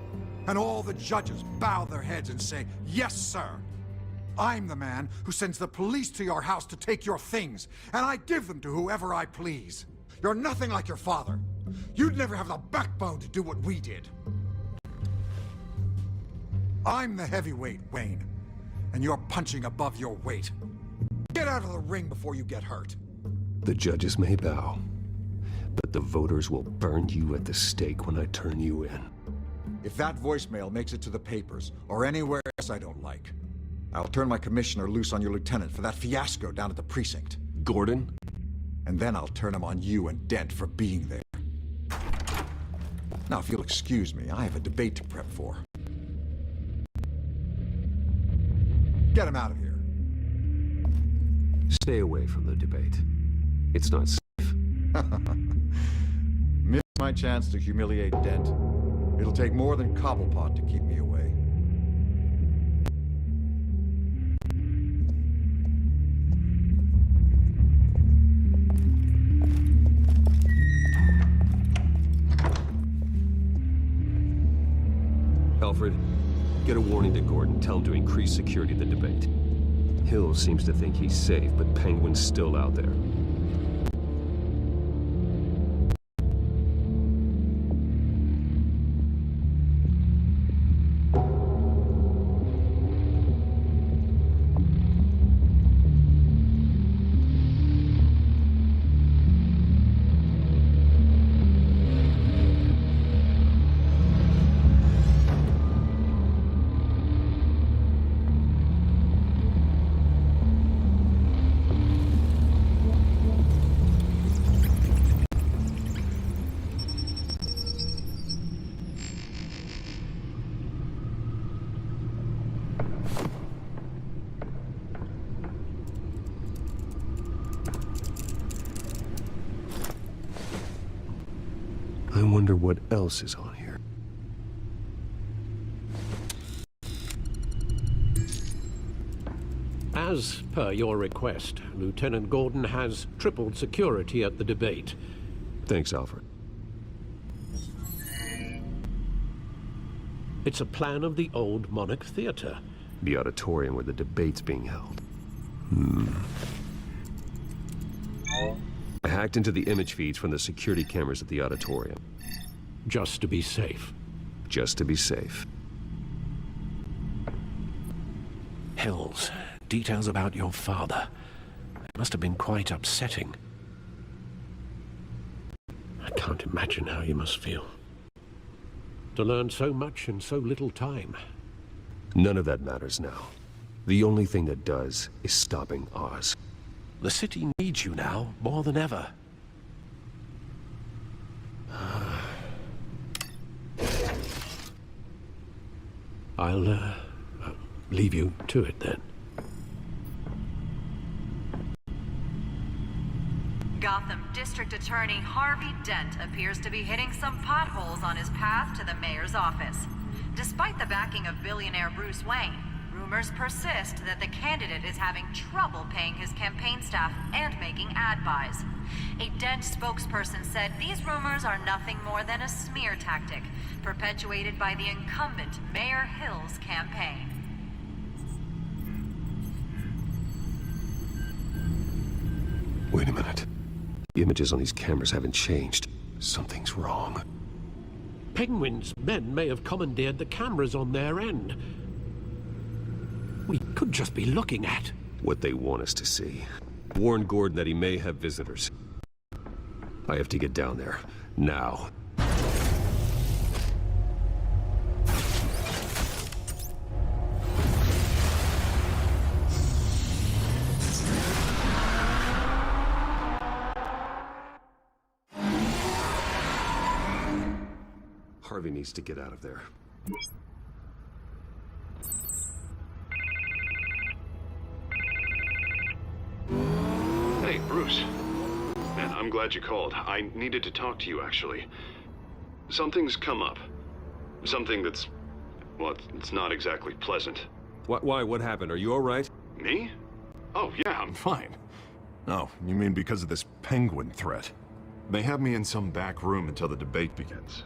And all the judges bow their heads and say, yes, sir. I'm the man who sends the police to your house to take your things, and I give them to whoever I please. You're nothing like your father. You'd never have the backbone to do what we did. I'm the heavyweight, Wayne, and you're punching above your weight. Get out of the ring before you get hurt.
The judges may bow, but the voters will burn you at the stake when I turn you in.
If that voicemail makes it to the papers, or anywhere else I don't like, I'll turn my commissioner loose on your lieutenant for that fiasco down at the precinct.
Gordon?
And then I'll turn him on you and Dent for being there. Now, if you'll excuse me, I have a debate to prep for. Get him out of here.
Stay away from the debate. It's not safe.
Miss my chance to humiliate Dent. It'll take more than Cobblepot to keep me away.
Alfred, get a warning to Gordon. Tell him to increase security at the debate. Hill seems to think he's safe, but Penguin's still out there. I wonder what else is on here.
As per your request, Lieutenant Gordon has tripled security at the debate.
Thanks, Alfred.
It's a plan of the old Monarch Theater.
The auditorium where the debate's being held. I hacked into the image feeds from the security cameras at the auditorium.
Just to be safe.
Just to be safe.
Hills, details about your father. It must have been quite upsetting. I can't imagine how you must feel. To learn so much in so little time.
None of that matters now. The only thing that does is stopping Oz.
The city needs you now, more than ever. I'll leave you to it then.
Gotham District Attorney Harvey Dent appears to be hitting some potholes on his path to the mayor's office. Despite the backing of billionaire Bruce Wayne, rumors persist that the candidate is having trouble paying his campaign staff and making ad buys. A Dent spokesperson said these rumors are nothing more than a smear tactic, perpetuated by the incumbent Mayor Hill's campaign.
Wait a minute. The images on these cameras haven't changed. Something's wrong.
Penguin's men may have commandeered the cameras on their end. We could just be looking at
what they want us to see. Warn Gordon that he may have visitors. I have to get down there. Now. Harvey needs to get out of there.
Hey, Bruce. Man, I'm glad you called. I needed to talk to you, actually. Something's come up. Something that's... well, it's not exactly pleasant.
Why? What happened? Are you all right?
Me? Oh, yeah, I'm fine.
Oh, you mean because of this penguin threat? They have me in some back room until the debate begins.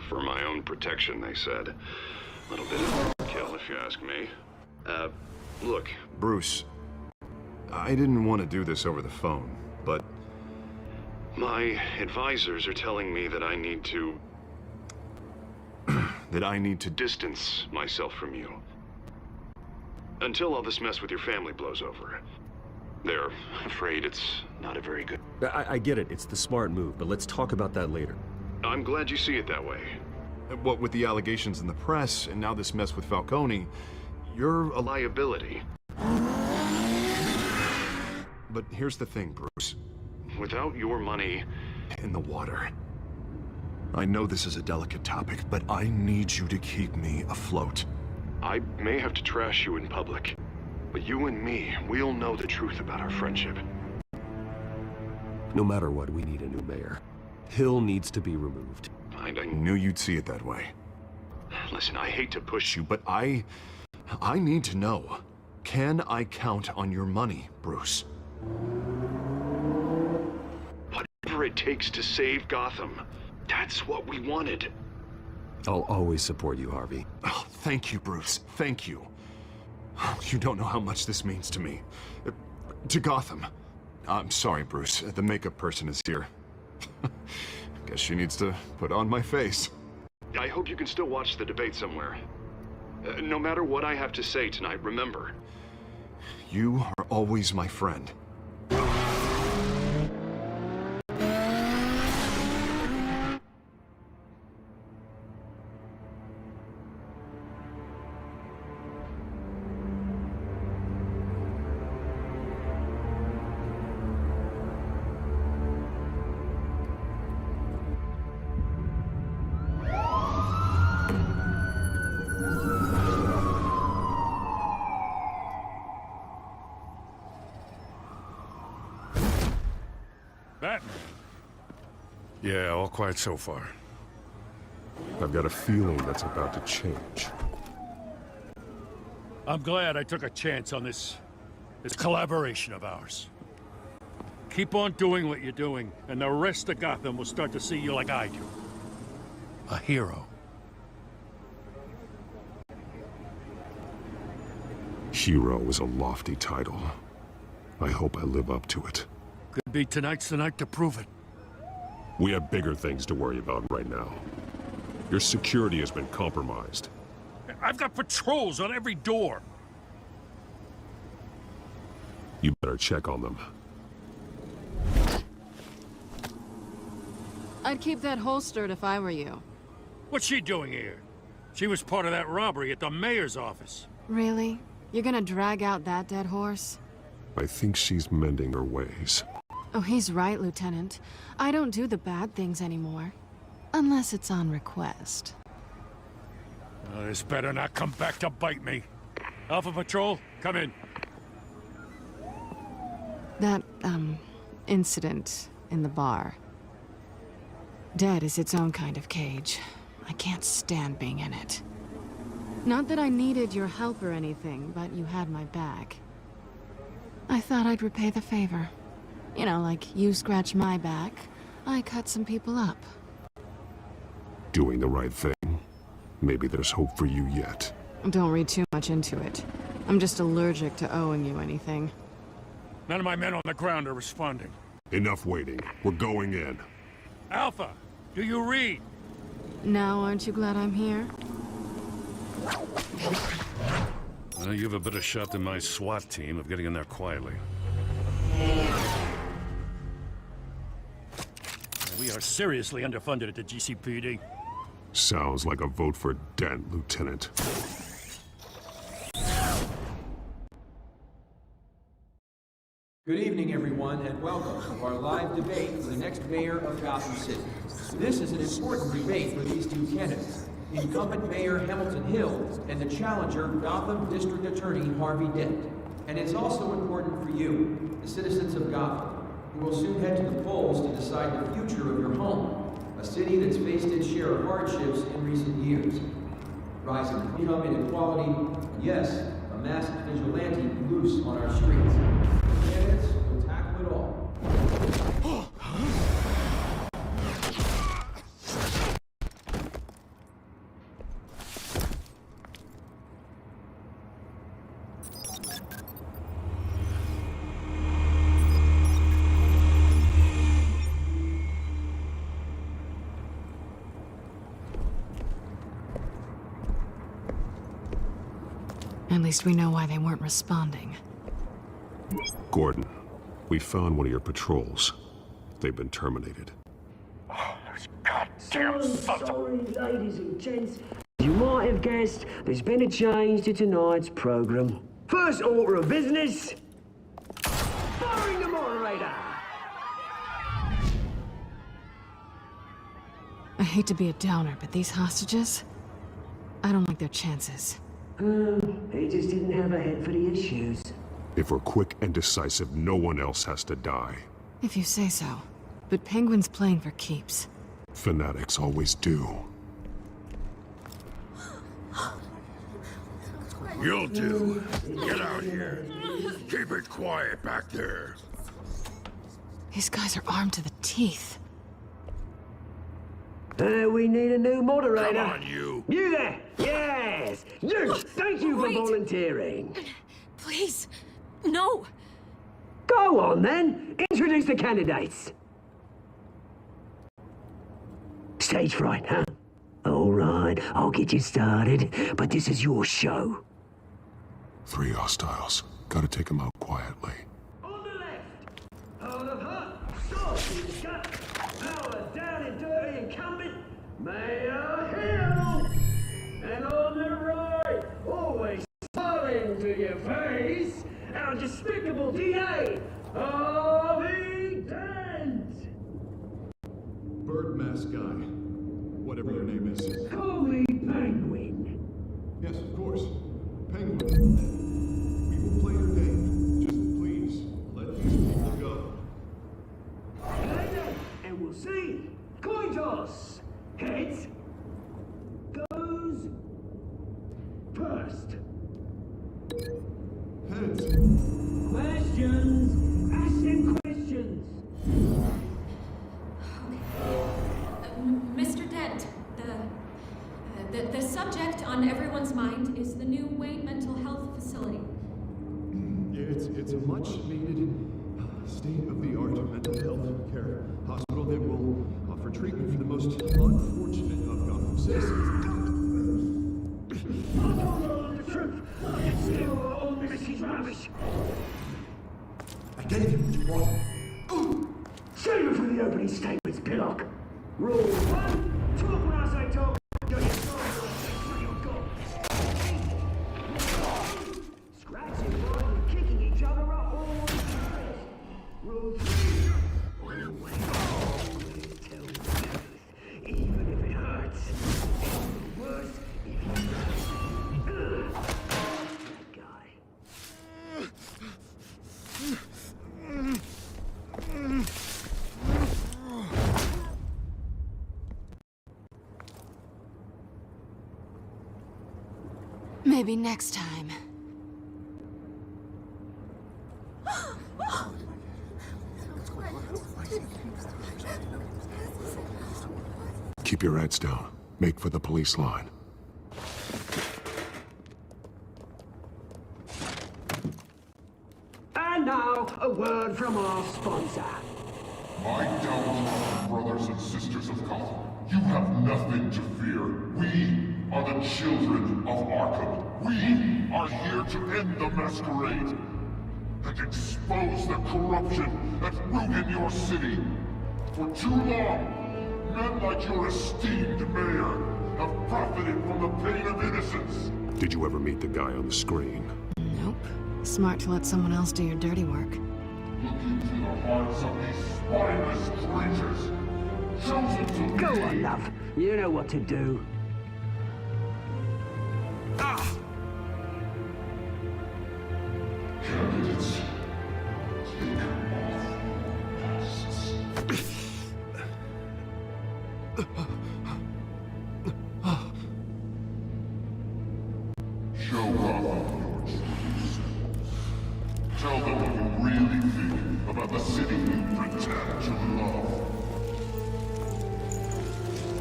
For my own protection, they said. A little bit of kill, if you ask me. Look.
Bruce, I didn't want to do this over the phone, but...
my advisors are telling me that I need to... that I need to distance myself from you. Until all this mess with your family blows over. They're afraid it's not a very good...
I get it. It's the smart move, but let's talk about that later.
I'm glad you see it that way.
What with the allegations in the press, and now this mess with Falcone,
You're a liability. But here's the thing, Bruce. Without your money in the water, I know this is a delicate topic, but I need you to keep me afloat. I may have to trash you in public, but you and me, we'll know the truth about our friendship.
No matter what, we need a new mayor. Hill needs to be removed.
I knew you'd see it that way. Listen, I hate to push you, but I need to know. Can I count on your money, Bruce? Whatever it takes to save Gotham. That's what we wanted.
I'll always support you, Harvey.
Oh, thank you, Bruce. Thank you. Oh, you don't know how much this means to me. To Gotham. I'm sorry, Bruce. The makeup person is here. Guess she needs to put on my face. I hope you can still watch the debate somewhere. No matter what I have to say tonight, remember, you are always my friend.
Batman? Yeah, all quiet so far.
I've got a feeling that's about to change.
I'm glad I took a chance on this collaboration of ours. Keep on doing what you're doing, and the rest of Gotham will start to see you like I do. A hero.
Hero is a lofty title. I hope I live up to it.
Could be tonight's the night to prove it.
We have bigger things to worry about right now. Your security has been compromised.
I've got patrols on every door.
You better check on them.
I'd keep that holstered if I were you.
What's she doing here? She was part of that robbery at the mayor's office.
Really? You're gonna drag out that dead horse?
I think she's mending her ways.
Oh, he's right, Lieutenant. I don't do the bad things anymore. Unless it's on request.
This better not come back to bite me. Alpha Patrol, come in.
That, incident in the bar. Dead is its own kind of cage. I can't stand being in it. Not that I needed your help or anything, but you had my back. I thought I'd repay the favor. You know, like you scratch my back, I cut some people up.
Doing the right thing. Maybe there's hope for you yet.
Don't read too much into it. I'm just allergic to owing you anything.
None of my men on the ground are responding.
Enough waiting. We're going in.
Alpha, do you read?
Now aren't you glad I'm here?
You have a better shot than my SWAT team of getting in there quietly. We are seriously underfunded at the GCPD.
Sounds like a vote for Dent, Lieutenant.
Good evening, everyone, and welcome to our live debate for the next mayor of Gotham City. This is an important debate for these two candidates, incumbent Mayor Hamilton Hill and the challenger, Gotham District Attorney Harvey Dent. And it's also important for you, the citizens of Gotham, who will soon head to the polls to decide the future of your home, a city that's faced its share of hardships in recent years. Rising income inequality, and yes, a masked vigilante loose on our streets. Candidates will tackle it all.
At least we know why they weren't responding.
Gordon, we found one of your patrols. They've been terminated.
Oh, those goddamn sons of...
Sorry, ladies and gents. You might have guessed there's been a change to tonight's program. First order of business, firing the moderator.
I hate to be a downer, but these hostages, I don't like their chances.
He just didn't have a head for the issues.
If we're quick and decisive, no one else has to die.
If you say so. But Penguin's playing for keeps.
Fanatics always do.
You two, get out here. Keep it quiet back there.
These guys are armed to the teeth.
We need a new moderator.
Come on, you.
You there! Yes! You! Thank you for volunteering.
Please, no!
Go on, then. Introduce the candidates. Stage fright, huh? All right, I'll get you started, but this is your show.
3 hostiles. Gotta take them out quietly.
On the left, heart of heart, sword in the gut, power down and dirty incumbent, Mayor Hill! And on the right, always smiling to your face, our despicable DA, Harvey Dent!
Bird mask guy. Whatever your name is.
Call me Penguin.
Yes, of course. Penguin. We will play your game. Just please, let these people go.
Later, and we'll see. Coin toss. Heads goes first.
Heads.
Questions. Ask them questions.
Mr. Dent, the subject on everyone's mind is the new Wayne Mental Health Facility.
Yeah, it's a much-needed, state-of-the-art mental health care hospital that will offer treatment for the most unfortunate of Gotham citizens.
I don't know the truth. It's still all this is rubbish.
I gave you what you wanted.
Save it for the opening statements, Pillock. Rule 1, talk when I say talk. Do your soul when you're gone. Scratching, biting, and kicking each other are all dismissed. Rule 3, always tell the truth, even if it hurts. It's worse if you that guy.
Maybe next time.
Keep your heads down. Make for the police line.
And now, a word from our sponsor.
My downtrodden brothers and sisters of Gotham, you have nothing to fear. We are the children of Arkham. We are here to end the masquerade and expose the corruption that ruined your city. For too long, men like your esteemed mayor have profited from the pain of innocence.
Did you ever meet the guy on the screen?
Nope. Smart to let someone else do your dirty work.
Look into the hearts of these spineless creatures, chosen to
Go
lead.
on, love. You know what to do.
Candidates, take off masks. Show Gotham your true selves. Tell them what you really think about the city you pretend to love.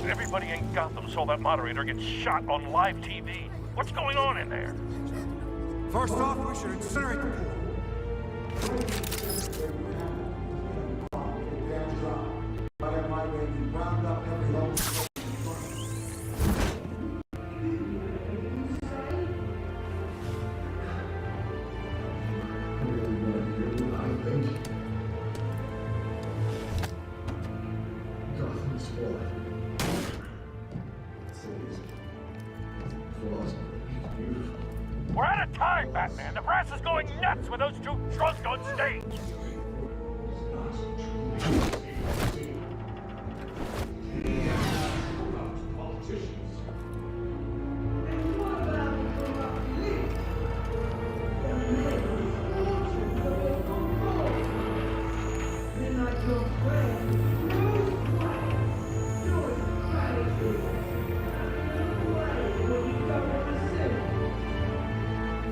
Everybody in Gotham saw that moderator get shot on live TV. What's going on in there?
First off, we should incinerate the pool.
We're out of time, Batman. The press is going nuts with those two drunk on stage.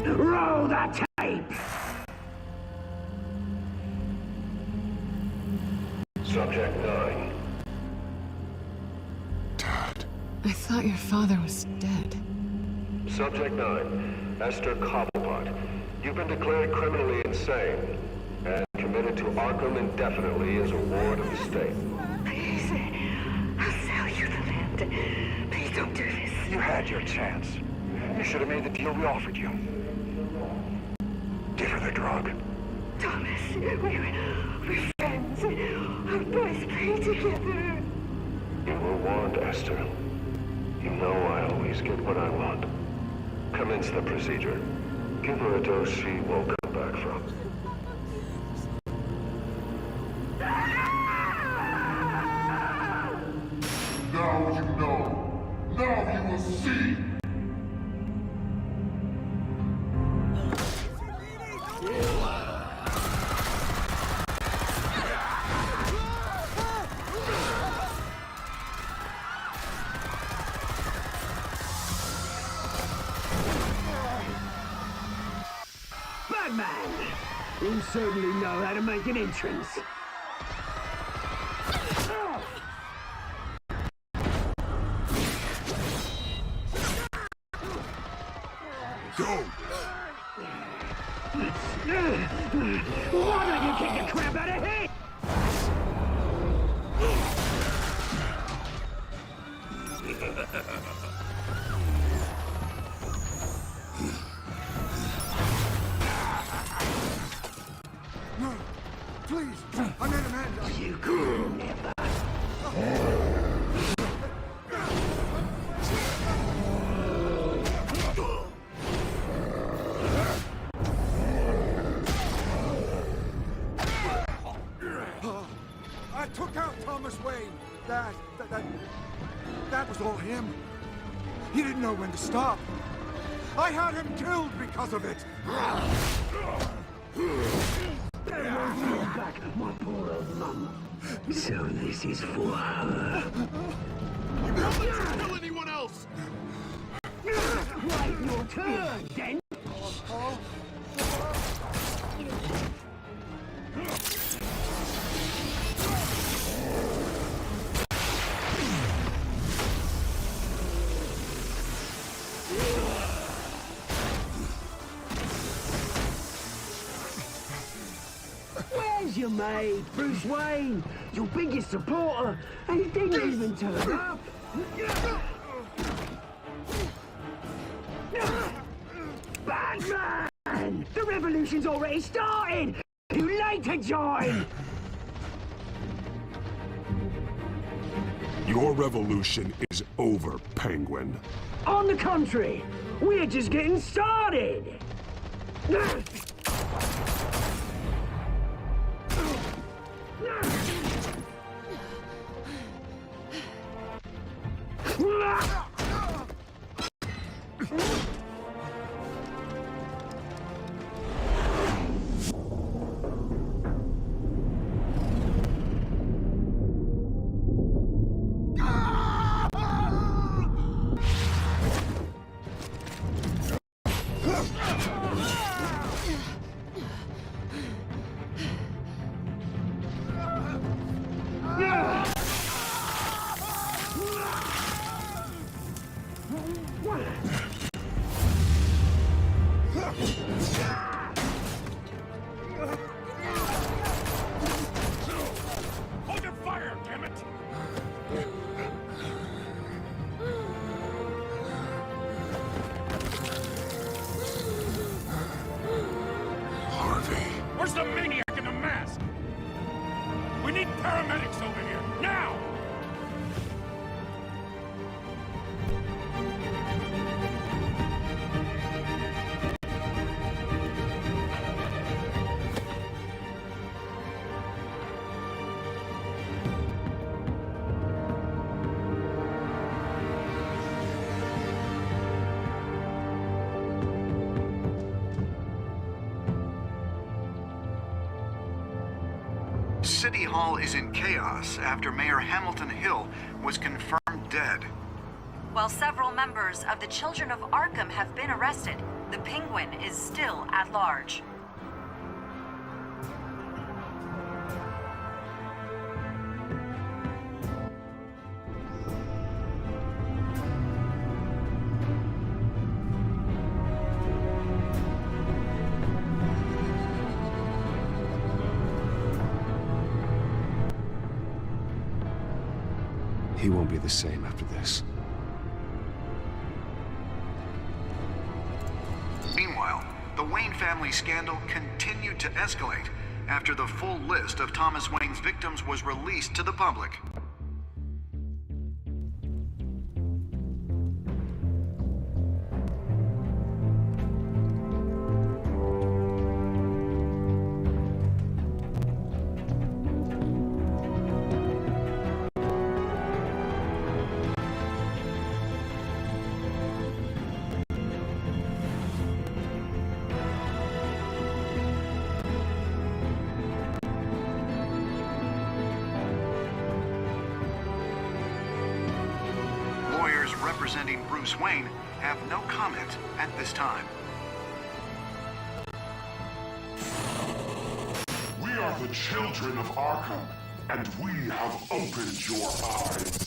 Roll the tape!
Subject 9.
I thought your father was dead.
Subject 9, Esther Cobblepot. You've been declared criminally insane and committed to Arkham indefinitely as a ward of the state.
Please, I'll sell you the land. Please don't do this.
You had your chance. You should have made the deal we offered you. Give her the drug.
Thomas, we're friends. Our boys play together.
You were warned, Esther. You know I always get what I want. Commence the procedure. Give her a dose she won't come back from.
Now you know. Now you will see.
Batman! You certainly know how to make an entrance.
Go!
Why don't you kick the crap out of him?
No! Please! I made Amanda!
You cool never.
I took out Thomas Wayne. That was all him. He didn't know when to stop. I had him killed because of it.
Back, my poor old mum. So this is for her.
You won't let you kill anyone else!
Wait your turn, then. Where's your mate, Bruce Wayne? Your biggest supporter, and he didn't even turn up. Batman! The revolution's already started! Too late to join!
Your revolution is over, Penguin.
On the contrary, we're just getting started!
Hold your fire, damn it!
Harvey.
Where's the maniac in the mask? We need paramedics over here, now!
City Hall is in chaos after Mayor Hamilton Hill was confirmed dead.
While several members of the Children of Arkham have been arrested, the Penguin is still at large.
He won't be the same after this.
Meanwhile, the Wayne family scandal continued to escalate after the full list of Thomas Wayne's victims was released to the public. Lawyers representing Bruce Wayne have no comment at this time.
We are the children of Arkham, and we have opened your eyes.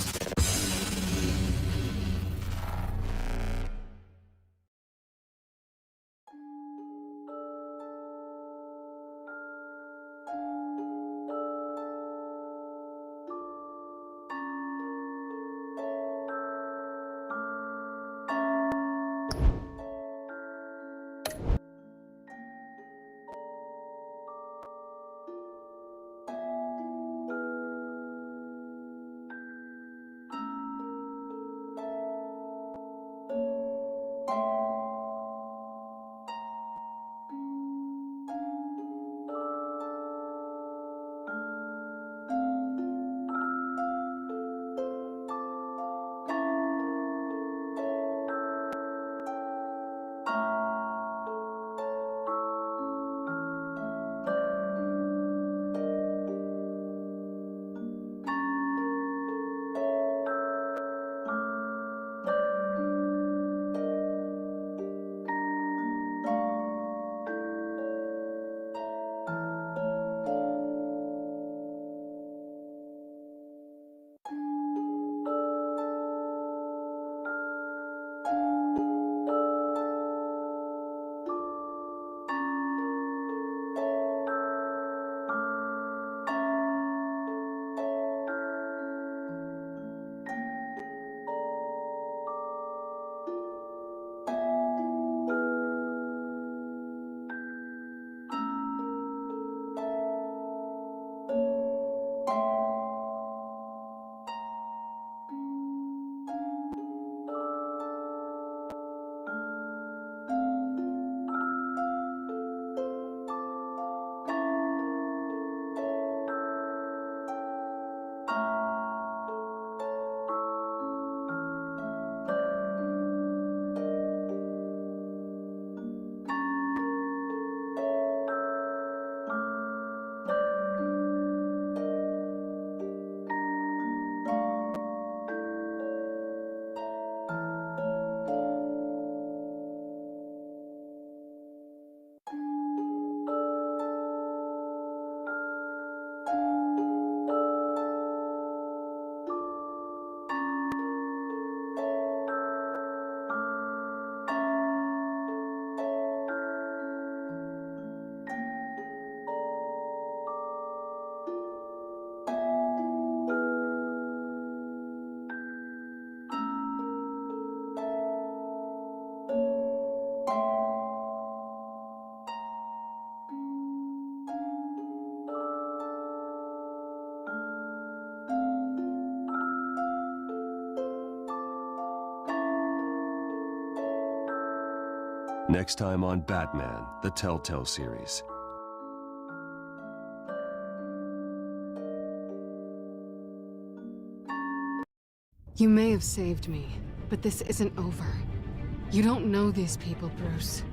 Next time on Batman, the Telltale series.
You may have saved me, but this isn't over. You don't know these people, Bruce.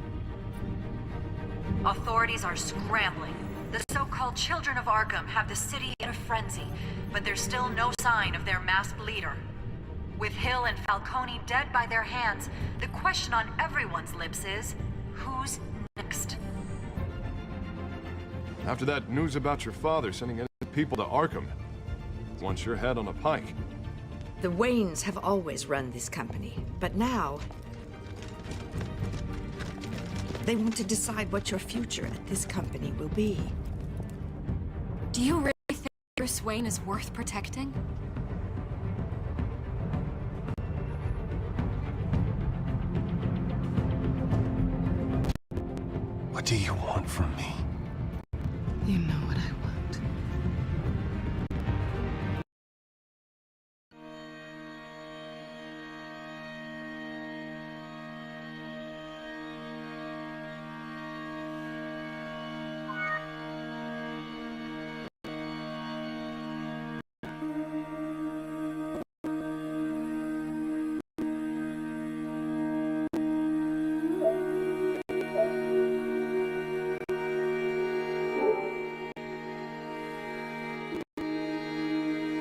Authorities are scrambling. The so-called Children of Arkham have the city in a frenzy, but there's still no sign of their masked leader. With Hill and Falcone dead by their hands, the question on everyone's lips is, who's next?
After that news about your father sending innocent people to Arkham, one sure had on a pike.
The Waynes have always run this company, but now they want to decide what your future at this company will be.
Do you really think Bruce Wayne is worth protecting?
What do you want from me?
You know